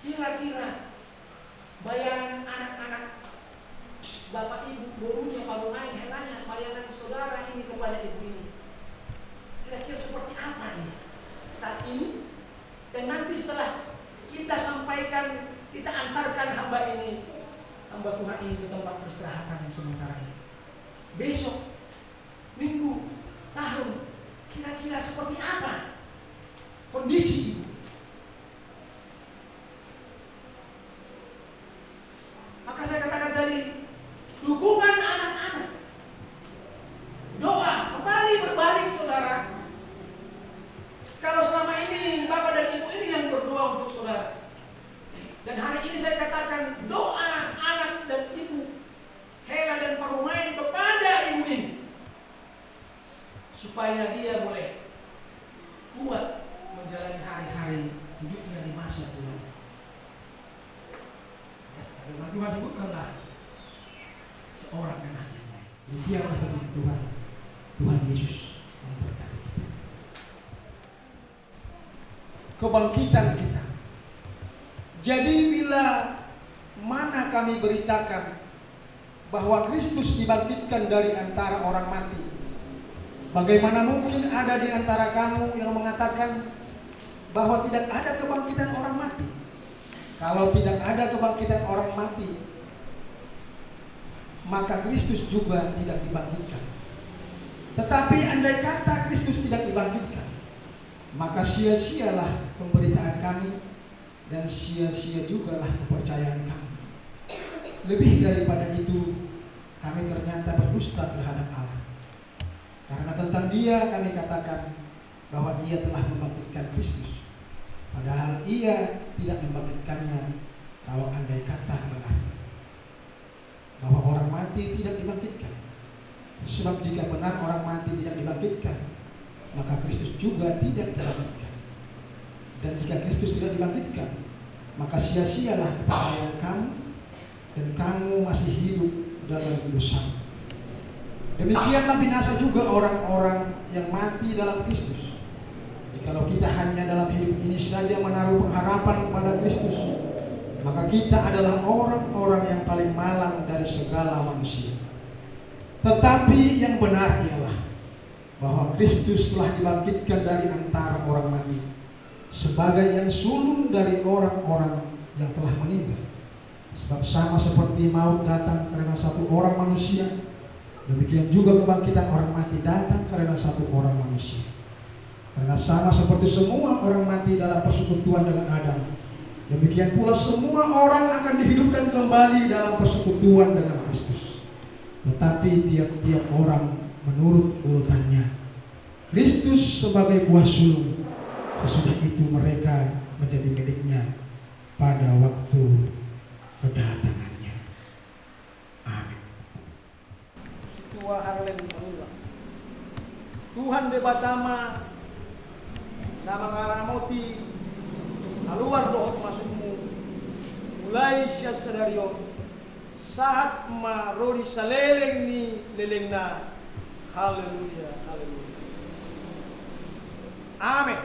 kira-kira bayangan anak-anak bapak ibu borunya kalau main helanya bayangan saudara ini kepada ibu ini kira-kira seperti apa dia saat ini, dan nanti setelah kita sampaikan, kita antarkan hamba Tuhan ini ke tempat peristirahatan yang sementara ini, besok, minggu, tahun, kira-kira seperti apa kondisi ibu. Maka saya katakan tadi, Dan hari ini saya katakan doa anak dan ibu Hela dan Parumain kepada ibu ini supaya dia boleh kuat menjalani hari-hari hidupnya di masa tua. Firman Tuhan sebutkanlah seorang anak yang baik. Biarlah Tuhan, Tuhan Yesus memberkati kita. Kebangkitan kita. Jadi bila mana kami beritakan bahwa Kristus dibangkitkan dari antara orang mati, bagaimana mungkin ada di antara kamu yang mengatakan bahwa tidak ada kebangkitan orang mati? Kalau tidak ada kebangkitan orang mati, maka Kristus juga tidak dibangkitkan. Tetapi andai kata Kristus tidak dibangkitkan, maka sia-sialah pemberitaan kami dan sia-sia jugalah kepercayaan kami. Lebih daripada itu, kami ternyata berdusta terhadap Allah. Karena tentang Dia kami katakan bahwa Ia telah membangkitkan Kristus, padahal Ia tidak membangkitkannya. Kalau andai kata benar bahwa orang mati tidak dibangkitkan, sebab jika benar orang mati tidak dibangkitkan, maka Kristus juga tidak dibangkitkan. Dan jika Kristus tidak dibangkitkan, maka sia-sialah kepercayaan kamu, dan kamu masih hidup dalam dosa. Demikianlah binasa juga orang-orang yang mati dalam Kristus. Jikalau kita hanya dalam hidup ini saja menaruh pengharapan pada Kristus, maka kita adalah orang-orang yang paling malang dari segala manusia. Tetapi yang benar ialah bahwa Kristus telah dibangkitkan dari antara orang mati sebagai yang sulung dari orang-orang yang telah meninggal. Sebab sama seperti maut datang karena satu orang manusia, demikian juga kebangkitan orang mati datang karena satu orang manusia. Karena sama seperti semua orang mati dalam persekutuan dengan Adam, demikian pula semua orang akan dihidupkan kembali dalam persekutuan dengan Kristus. Tetapi tiap-tiap orang menurut urutannya. Kristus sebagai buah sulung, sesudah itu mereka menjadi miliknya pada waktu kedatangannya. Amin. Tua Harlen mengulang. Tuhan debatama nama ngaramoti aluar dohot masukmu mulai siya sadarion saat marori saleleng ni lelengna. Haleluya, haleluya. Amin.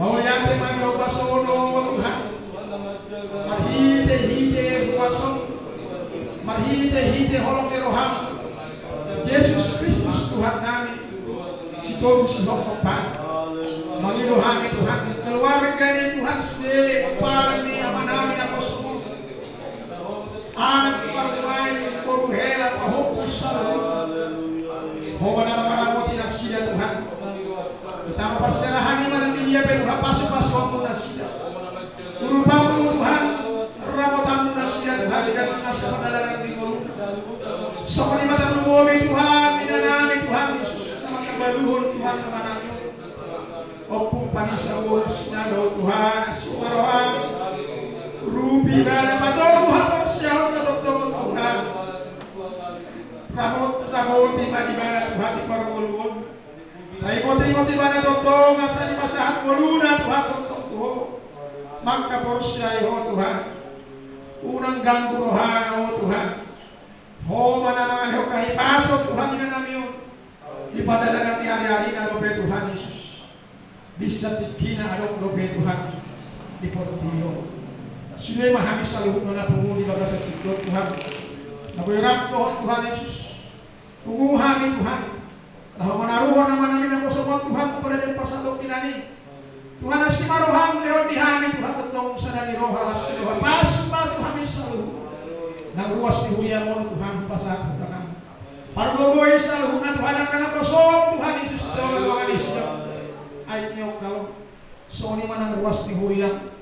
Mau yang teman basono Tuhan, marhite wasong marhite-hite holong ni roham Yesus Kristus Tuhan kami si Tuhan si Hokopang mengiruhani Tuhan keluarga ni Tuhan sudah parang ni ama namin ako semua anak parumay koruhela pahupos sa Hoba na maramot inasida Tuhan Betapa perserahan ni manantilia Tuhan paso-paso ang muna sida Urupang mo Tuhan Ramotan mo na sida Tuhan Dengan nasa madalaran ni Guru Sa kalimatan mo Tuhan Minanami Tuhan Yesus Na magkabaluhon Tuhan naman namin Opong panisawon Sinagaw Tuhan Asimarohan Rupi na naman Tuhan Parsyaw na Tuhan Ramot di mana Tuhan di parulun. Saya koti mana dotong asal di masahat muluna Tuhan Tuhan. Maka porsyai ho Tuhan. Unang ganggu rohana ho Tuhan. Ho mana mana ho kahipasok Tuhan di namiyo. Di padalangan ni hari-hari na dope Tuhan Yesus. Bisa tikina adong dope Tuhan di portiyo. Sudah memahami saluhut na pumuli baga sa tiklot Tuhan. Nabuyurap Tuhan Yesus. Tunguhami Tuhan. Tahu menaruhan nama namin ang kusumot Tuhan kepada dan pasalok kinani. Tuhan asli maruham lewat dihami Tuhan tetong sadani roha asli Tuhan. Pasu kami selalu. Nang ruas di huya mo Tuhan pasat Tuhan. Parloboy selalu na Tuhan ang kanang kusumot Tuhan Yesus Tuhan Tuhan Yesus. Ayat niyo kalau soni manang ruas di huya.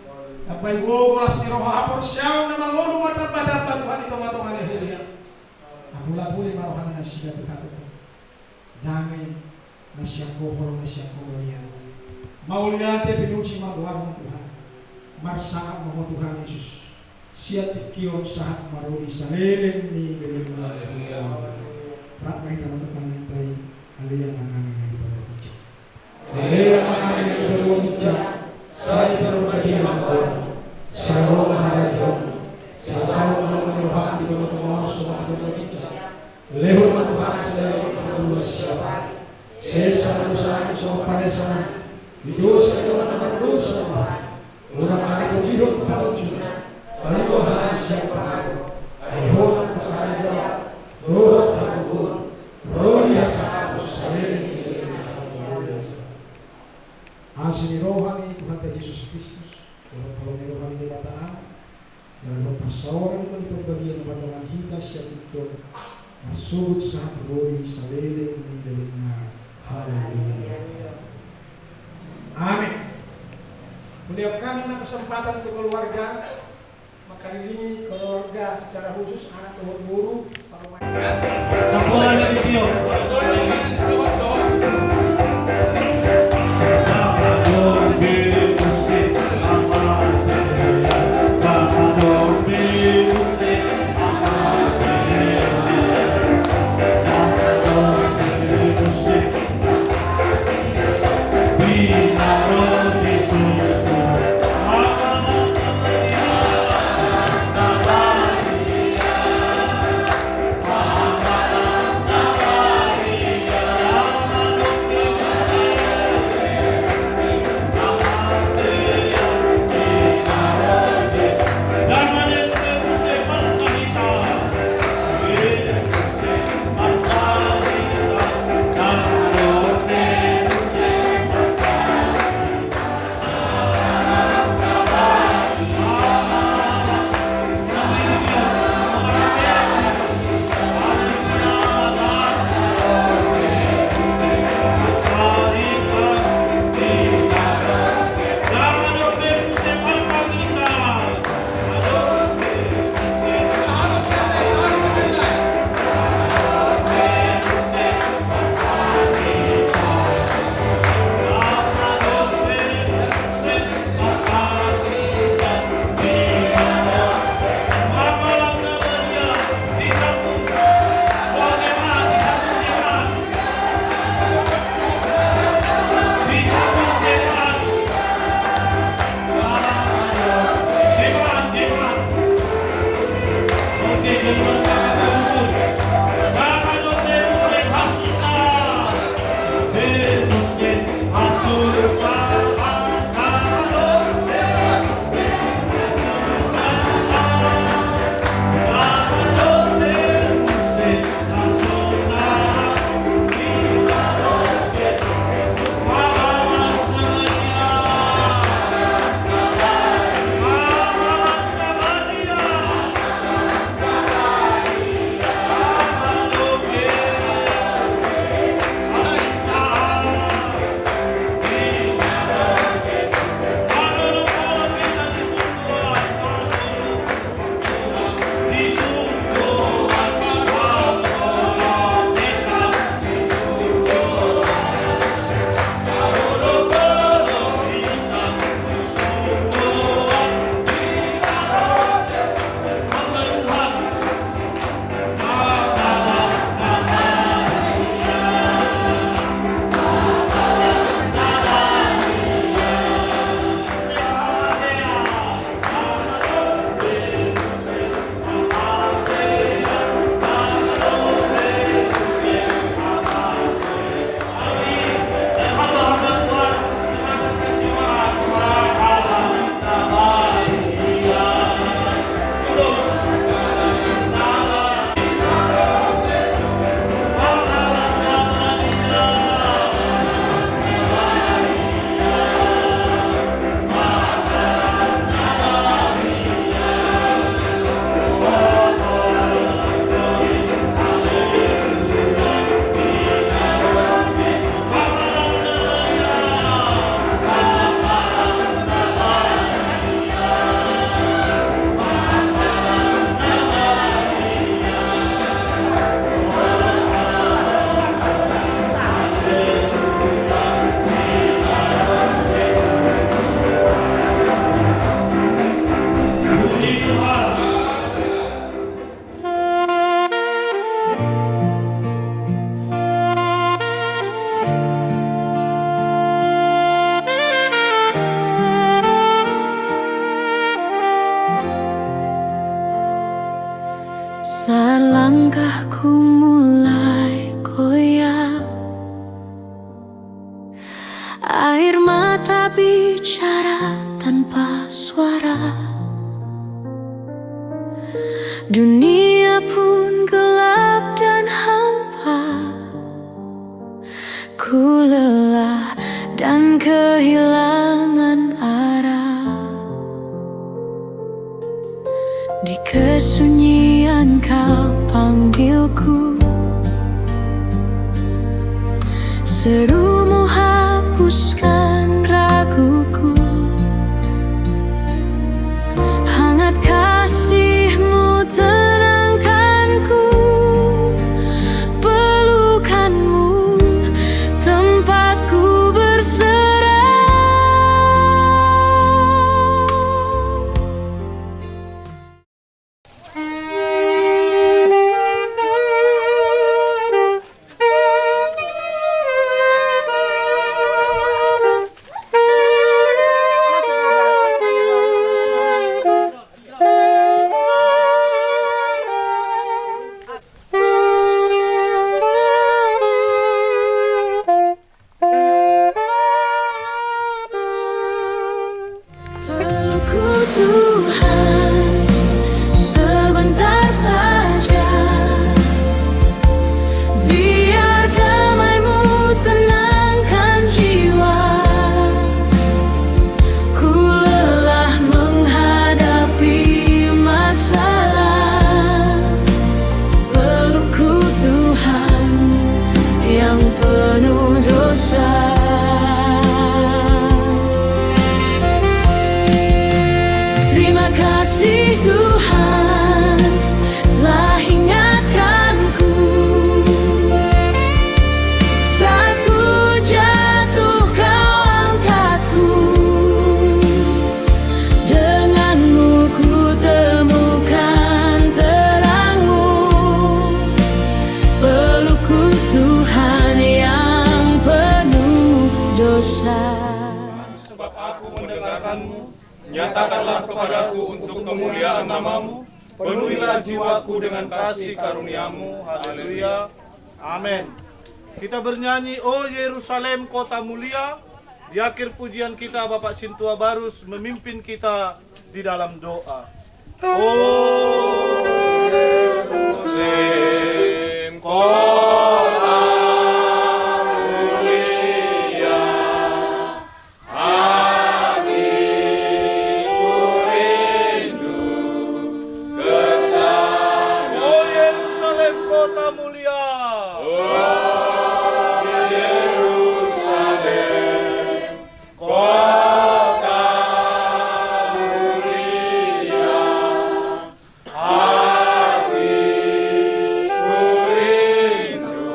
Tapay bulas ni roha hapor siyaw na mangulo matapad-tapad Tuhan ito matungan ni huya. Mula-muli marohan na siya Tuhan. Damay na siyang kuhorong na siyang kumalian. Mauliate pinuci mabuharong Tuhan. Marsaang mo Tuhan Yesus. Siya tikiyon sahat maruli sa leleng ni galing na Rak may naman ang kanintay. Aliyang ang namin ng ibalawitya. Aliyang ang namin ng ibalawitya. Sa ibalawitya ako. Sa roma harajong. Sa sawa ng manuhan di balawitya sa mga ibalawitya. Lehor matuhan sa lehor kedua siapa sesa manusia so padesa Diyos ay naman dosa urang ay hidup palucuna paluha siapa ay hot pagkaya roh takubun roh yasa sa lehor asini rohani Tuhan Yesus Kristus kalau rohani di bataan jangan lupa seorang yang berbagian pada kita siap itu masuk sa glory sa leleng ni daling na haleluya. Amin. Beliau kami na kesempatan untuk keluarga makalilingi keluarga secara khusus anak Tuhan guru Campuran video. Saat langkahku mulai goyah, air mata bicara tanpa suara, dunia pun gelap dan hampa. Ku lelah dan kehilangan arah. Di kesunyian kau panggilku, serumu hapuskan raguku. Hangat kasihmu tenangkanku, pelukanmu tempatku berserah. Pelukku Tuhan, sebentar saja, biar damai-Mu tenangkan jiwa. Ku lelah menghadapi masalah. Pelukku Tuhan yang penuh dosa. Terima kasih Tuhan telah ingatkanku saat ku jatuh, Kau angkatku. Denganmu ku temukan terang-Mu. Pelukku Tuhan yang penuh dosa. Sebab aku mendengarkan-Mu, nyatakanlah kepadaku untuk kemuliaan nama-Mu, penuhilah jiwaku dengan kasih karunia-Mu. Haleluya. Amin. Kita bernyanyi, "Oh Yerusalem kota mulia." Di akhir pujian kita, Bapak Sintua Barus memimpin kita di dalam doa. Oh Yerusalem kota mulia, kota mulia. Oh Yerusalem, kota mulia, hatiku rindu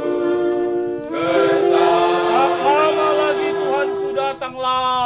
ke sana. Lama lagi Tuhanku datanglah.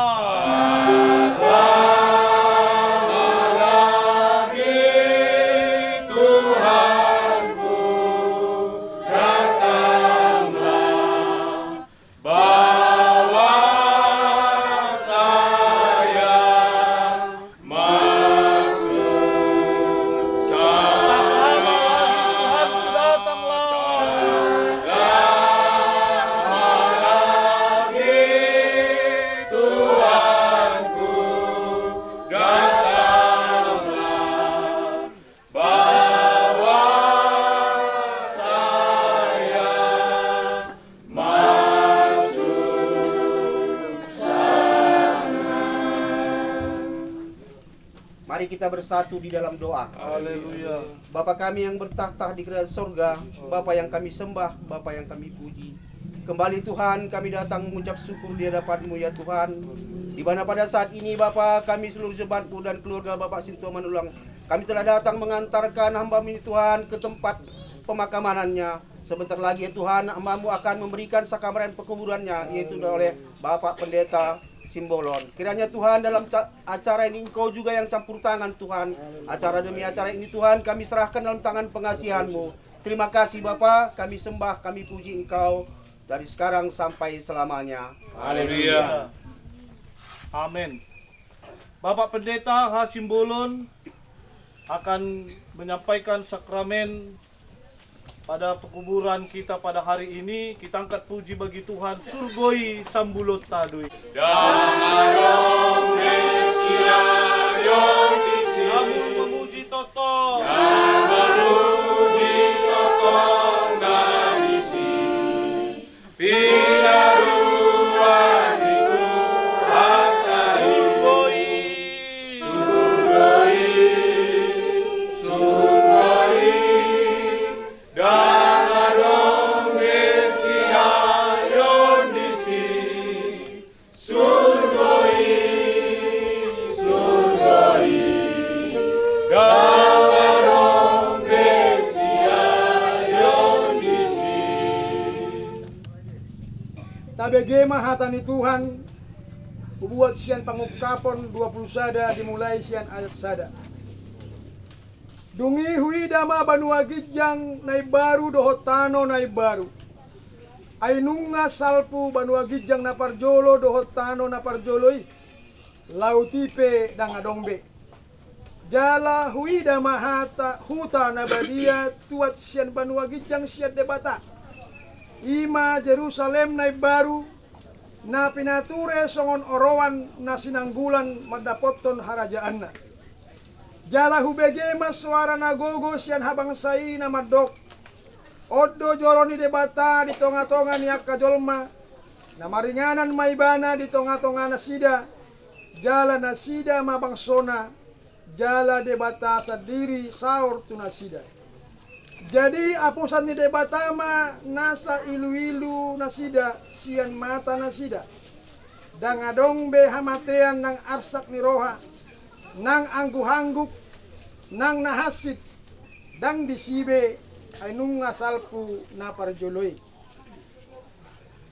Mari kita bersatu di dalam doa. Haleluya. Bapa kami yang bertahta di kerajaan sorga, Bapa yang kami sembah, Bapa yang kami puji. Kembali Tuhan, kami datang mengucap syukur di hadapan-Mu ya Tuhan. Di mana pada saat ini Bapa, kami seluruh jemaat-Mu dan keluarga Bapak Sintua Manulang, kami telah datang mengantarkan hamba-Mu ini Tuhan ke tempat pemakamanannya. Sebentar lagi ya Tuhan, hamba-Mu akan memberikan sakrament pekuburannya, yaitu oleh Bapak Pendeta Simbolon. Kiranya Tuhan dalam acara ini Engkau juga yang campur tangan Tuhan. Acara demi acara ini Tuhan kami serahkan dalam tangan pengasihan-Mu. Terima kasih Bapa, kami sembah, kami puji Engkau dari sekarang sampai selamanya. akan menyampaikan sakramen pada pekuburan kita pada hari ini. Kita angkat puji bagi Tuhan. Surgoi sambulot tadui. Namun memuji Toto. Memuji Toto nangisi. Pinaruan itu hatari. Surgoi. Surgoi. Dangadong besiayon disi. Surgoi. Surgoi. Dangadong besiayon disi. Tabege mahatani Tuhan, bubuat sian pangungkapon 20 sada dimulai sian ayat sada. Dungi hui dama banua gijang nai baru dohotano nai baru. Ainunga salpu banua gijang na parjolo dohotano na parjoloi. Lautipe dangadongbe. Jala hui dama hata huta na badia tuat sian banua gijang sian debata. Ima Jerusalem nai baru na pinature songon orowan na sinanggulan madapoton harajaanna. Jala hubege mas suara nagogo sian habang sai na madok. Odo joroni debata di tonga-tonga niak kajolma. Na maringanan maibana di tonga-tonga nasida. Jala nasida mabang sona. Jala debata sadiri saur tu nasida. Jadi apusan ni debata ma nasa ilu-ilu nasida sian mata nasida. Dangadong be hamatean nang arsak ni roha. Nang anggu-hangguk, nang nahasit, dang disibe, ay nung ngasalpu na parjoloy.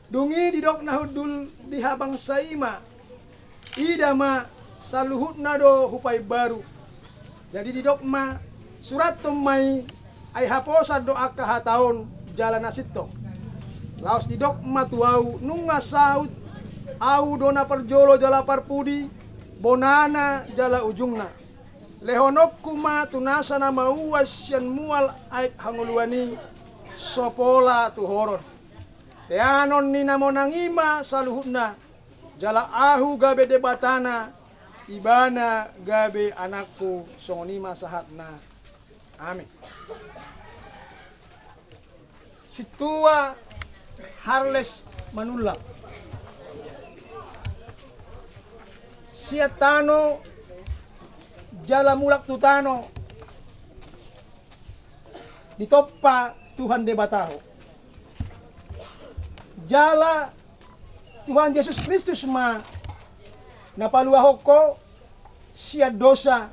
Dungi didok nahudul di habang saima, idama saluhut na do hupay baru. Jadi didok ma surat tumay ay haposa doa kahataon jalan nasito. Laos didok ma tuau nung ngasaut, au do na parjolo jala parpudi, bonana jala ujungna. Lehonok kuma tunasa na mauwas yan mual ay hanguluani sopola tuhoron. Teanon ni namonangima saluhutna jala ahu gabe debatana ibana gabe anakku songonima sahatna. Amin. Situa Harles Manulak siatano jala mulak tutano ditoppa Tuhan debataho jala Tuhan Yesus Kristus ma napaluahoko siat dosa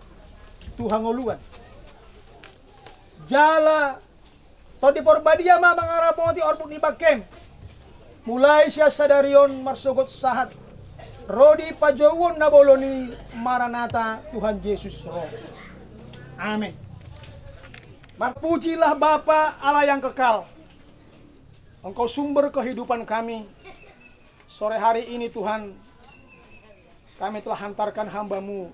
Tuhan ngoluan jala to di porbadia ma mangarapoti orpuk ni bakem mulai siya sadarion marsugot sahat Rodi pajawon na boloni Maranatha Tuhan Yesus roh. Amin. Berpujilah Bapa Allah yang kekal. Engkau sumber kehidupan kami. Sore hari ini Tuhan, kami telah hantarkan hamba-Mu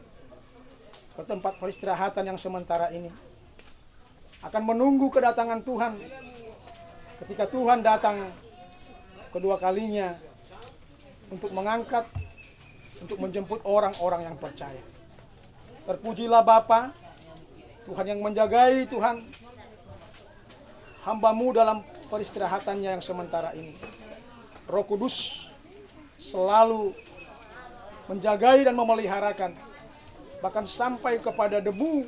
ke tempat peristirahatan yang sementara ini. Akan menunggu kedatangan Tuhan. Ketika Tuhan datang kedua kalinya untuk mengangkat, untuk menjemput orang-orang yang percaya. Terpujilah Bapa, Tuhan yang menjagai Tuhan hamba-Mu dalam peristirahatannya yang sementara ini. Roh Kudus selalu menjagai dan memeliharakan, bahkan sampai kepada debu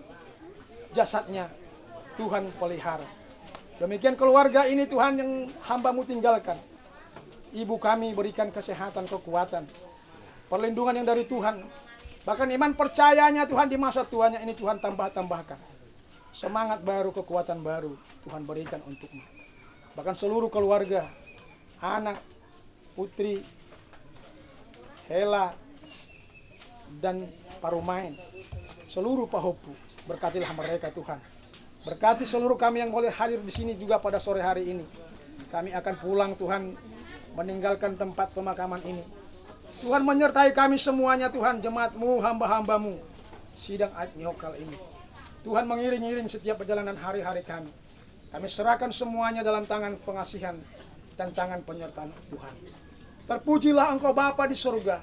jasadnya Tuhan pelihara. Demikian keluarga ini Tuhan yang hamba-Mu tinggalkan. Ibu kami berikan kesehatan, kekuatan, perlindungan yang dari Tuhan. Bahkan iman percayanya Tuhan di masa tuanya ini Tuhan tambahkan. Semangat baru, kekuatan baru Tuhan berikan untukmu. Bahkan seluruh keluarga, anak, putri, Hela, dan Parumain, seluruh pahopu, berkatilah mereka Tuhan. Berkati seluruh kami yang boleh hadir di sini juga pada sore hari ini. Kami akan pulang Tuhan, meninggalkan tempat pemakaman ini. Tuhan menyertai kami semuanya Tuhan, jemaat-Mu, hamba-hamba-Mu, sidang ayat nyokal ini. Tuhan mengiring-iring setiap perjalanan hari-hari kami. Kami serahkan semuanya dalam tangan pengasihan dan tangan penyertaan Tuhan. Terpujilah Engkau Bapa di surga,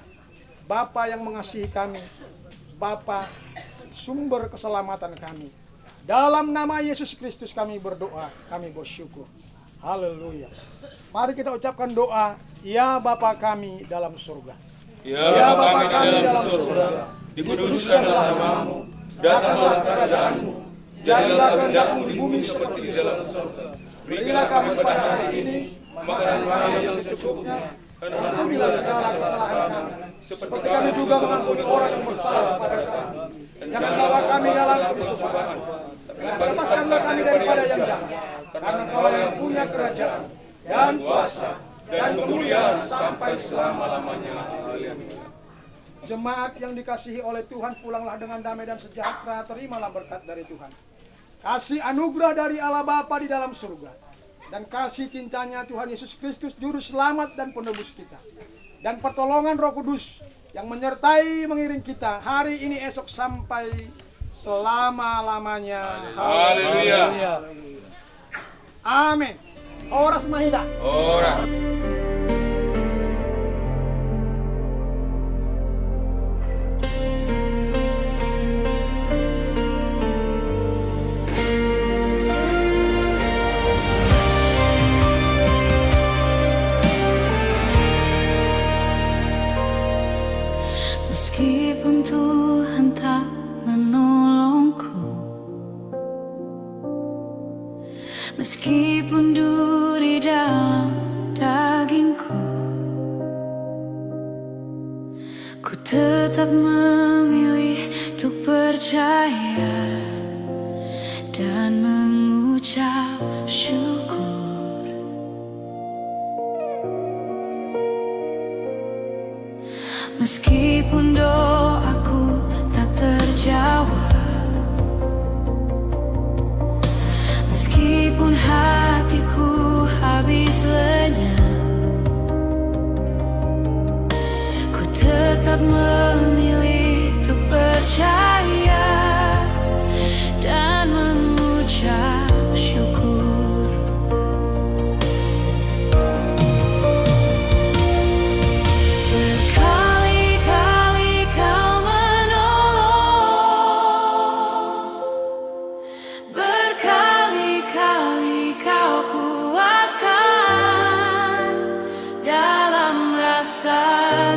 Bapa yang mengasihi kami, Bapa sumber keselamatan kami. Dalam nama Yesus Kristus kami berdoa, kami bersyukur. Haleluya. Mari kita ucapkan doa, ya Bapa kami dalam surga. Ya Bapa kami dalam surga, dikuduskanlah namamu, datanglah kerajaanmu, jadilah kehendakmu di bumi seperti di dalam surga. Berilah kami pada hari ini makanan kami yang secukupnya, dan ampunilah segala kesalahan kami, seperti kami juga mengampuni orang yang bersalah pada kami. Jangan bawa kami dalam pencobaan, tapi lepaskanlah kami daripada yang jahat, karena Kau yang punya kerajaan dan kuasa dan kemuliaan sampai selama-lamanya. Jemaat yang dikasihi oleh Tuhan, pulanglah dengan damai dan sejahtera, terimalah berkat dari Tuhan. Kasih anugerah dari Allah Bapa di dalam surga, dan kasih cintanya Tuhan Yesus Kristus, Juru Selamat dan Penebus kita, dan pertolongan Roh Kudus yang menyertai mengiring kita hari ini, esok, sampai selama-lamanya. Haleluya. Amin. Horas Mahida. Horas. Meskipun Tuhan tak menolongku, meskipun duri dalam dagingku, ku tetap memilih untuk percaya dan mengucap syukur. Meskipun doaku tak terjawab, meskipun hatiku habis lenyap, ku tetap memilih untuk percaya dan mengucap syukur.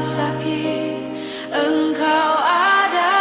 Sakit, Engkau ada.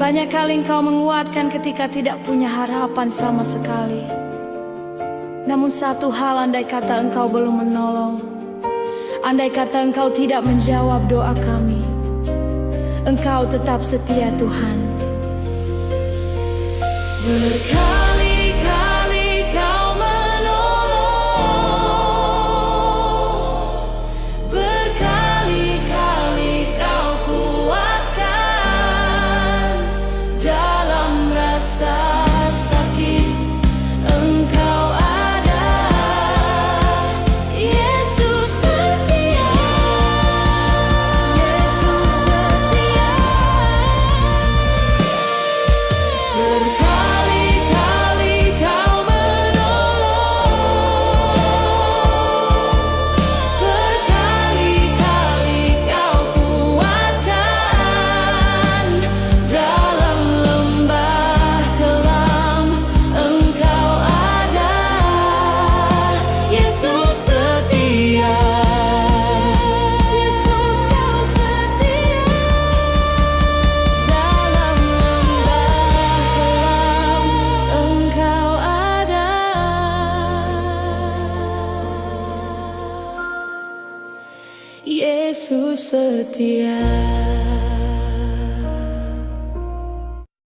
Banyak kali Engkau menguatkan ketika tidak punya harapan sama sekali. Namun satu hal, andai kata Engkau belum menolong, andai kata Engkau tidak menjawab doa kami, Engkau tetap setia Tuhan. Berkali-kali Kau menolong, berkali-kali Kau kuatkan. Dalam rasa sakit Engkau ada, Yesus setia, Yesus setia. Berkali-kali Kau menolong, berkali-kali Kau kuatkan. Dalam lembah kelam Engkau ada, Yesus setia, Yesus Kau setia. Dalam lembah kelam Engkau ada, Yesus setia.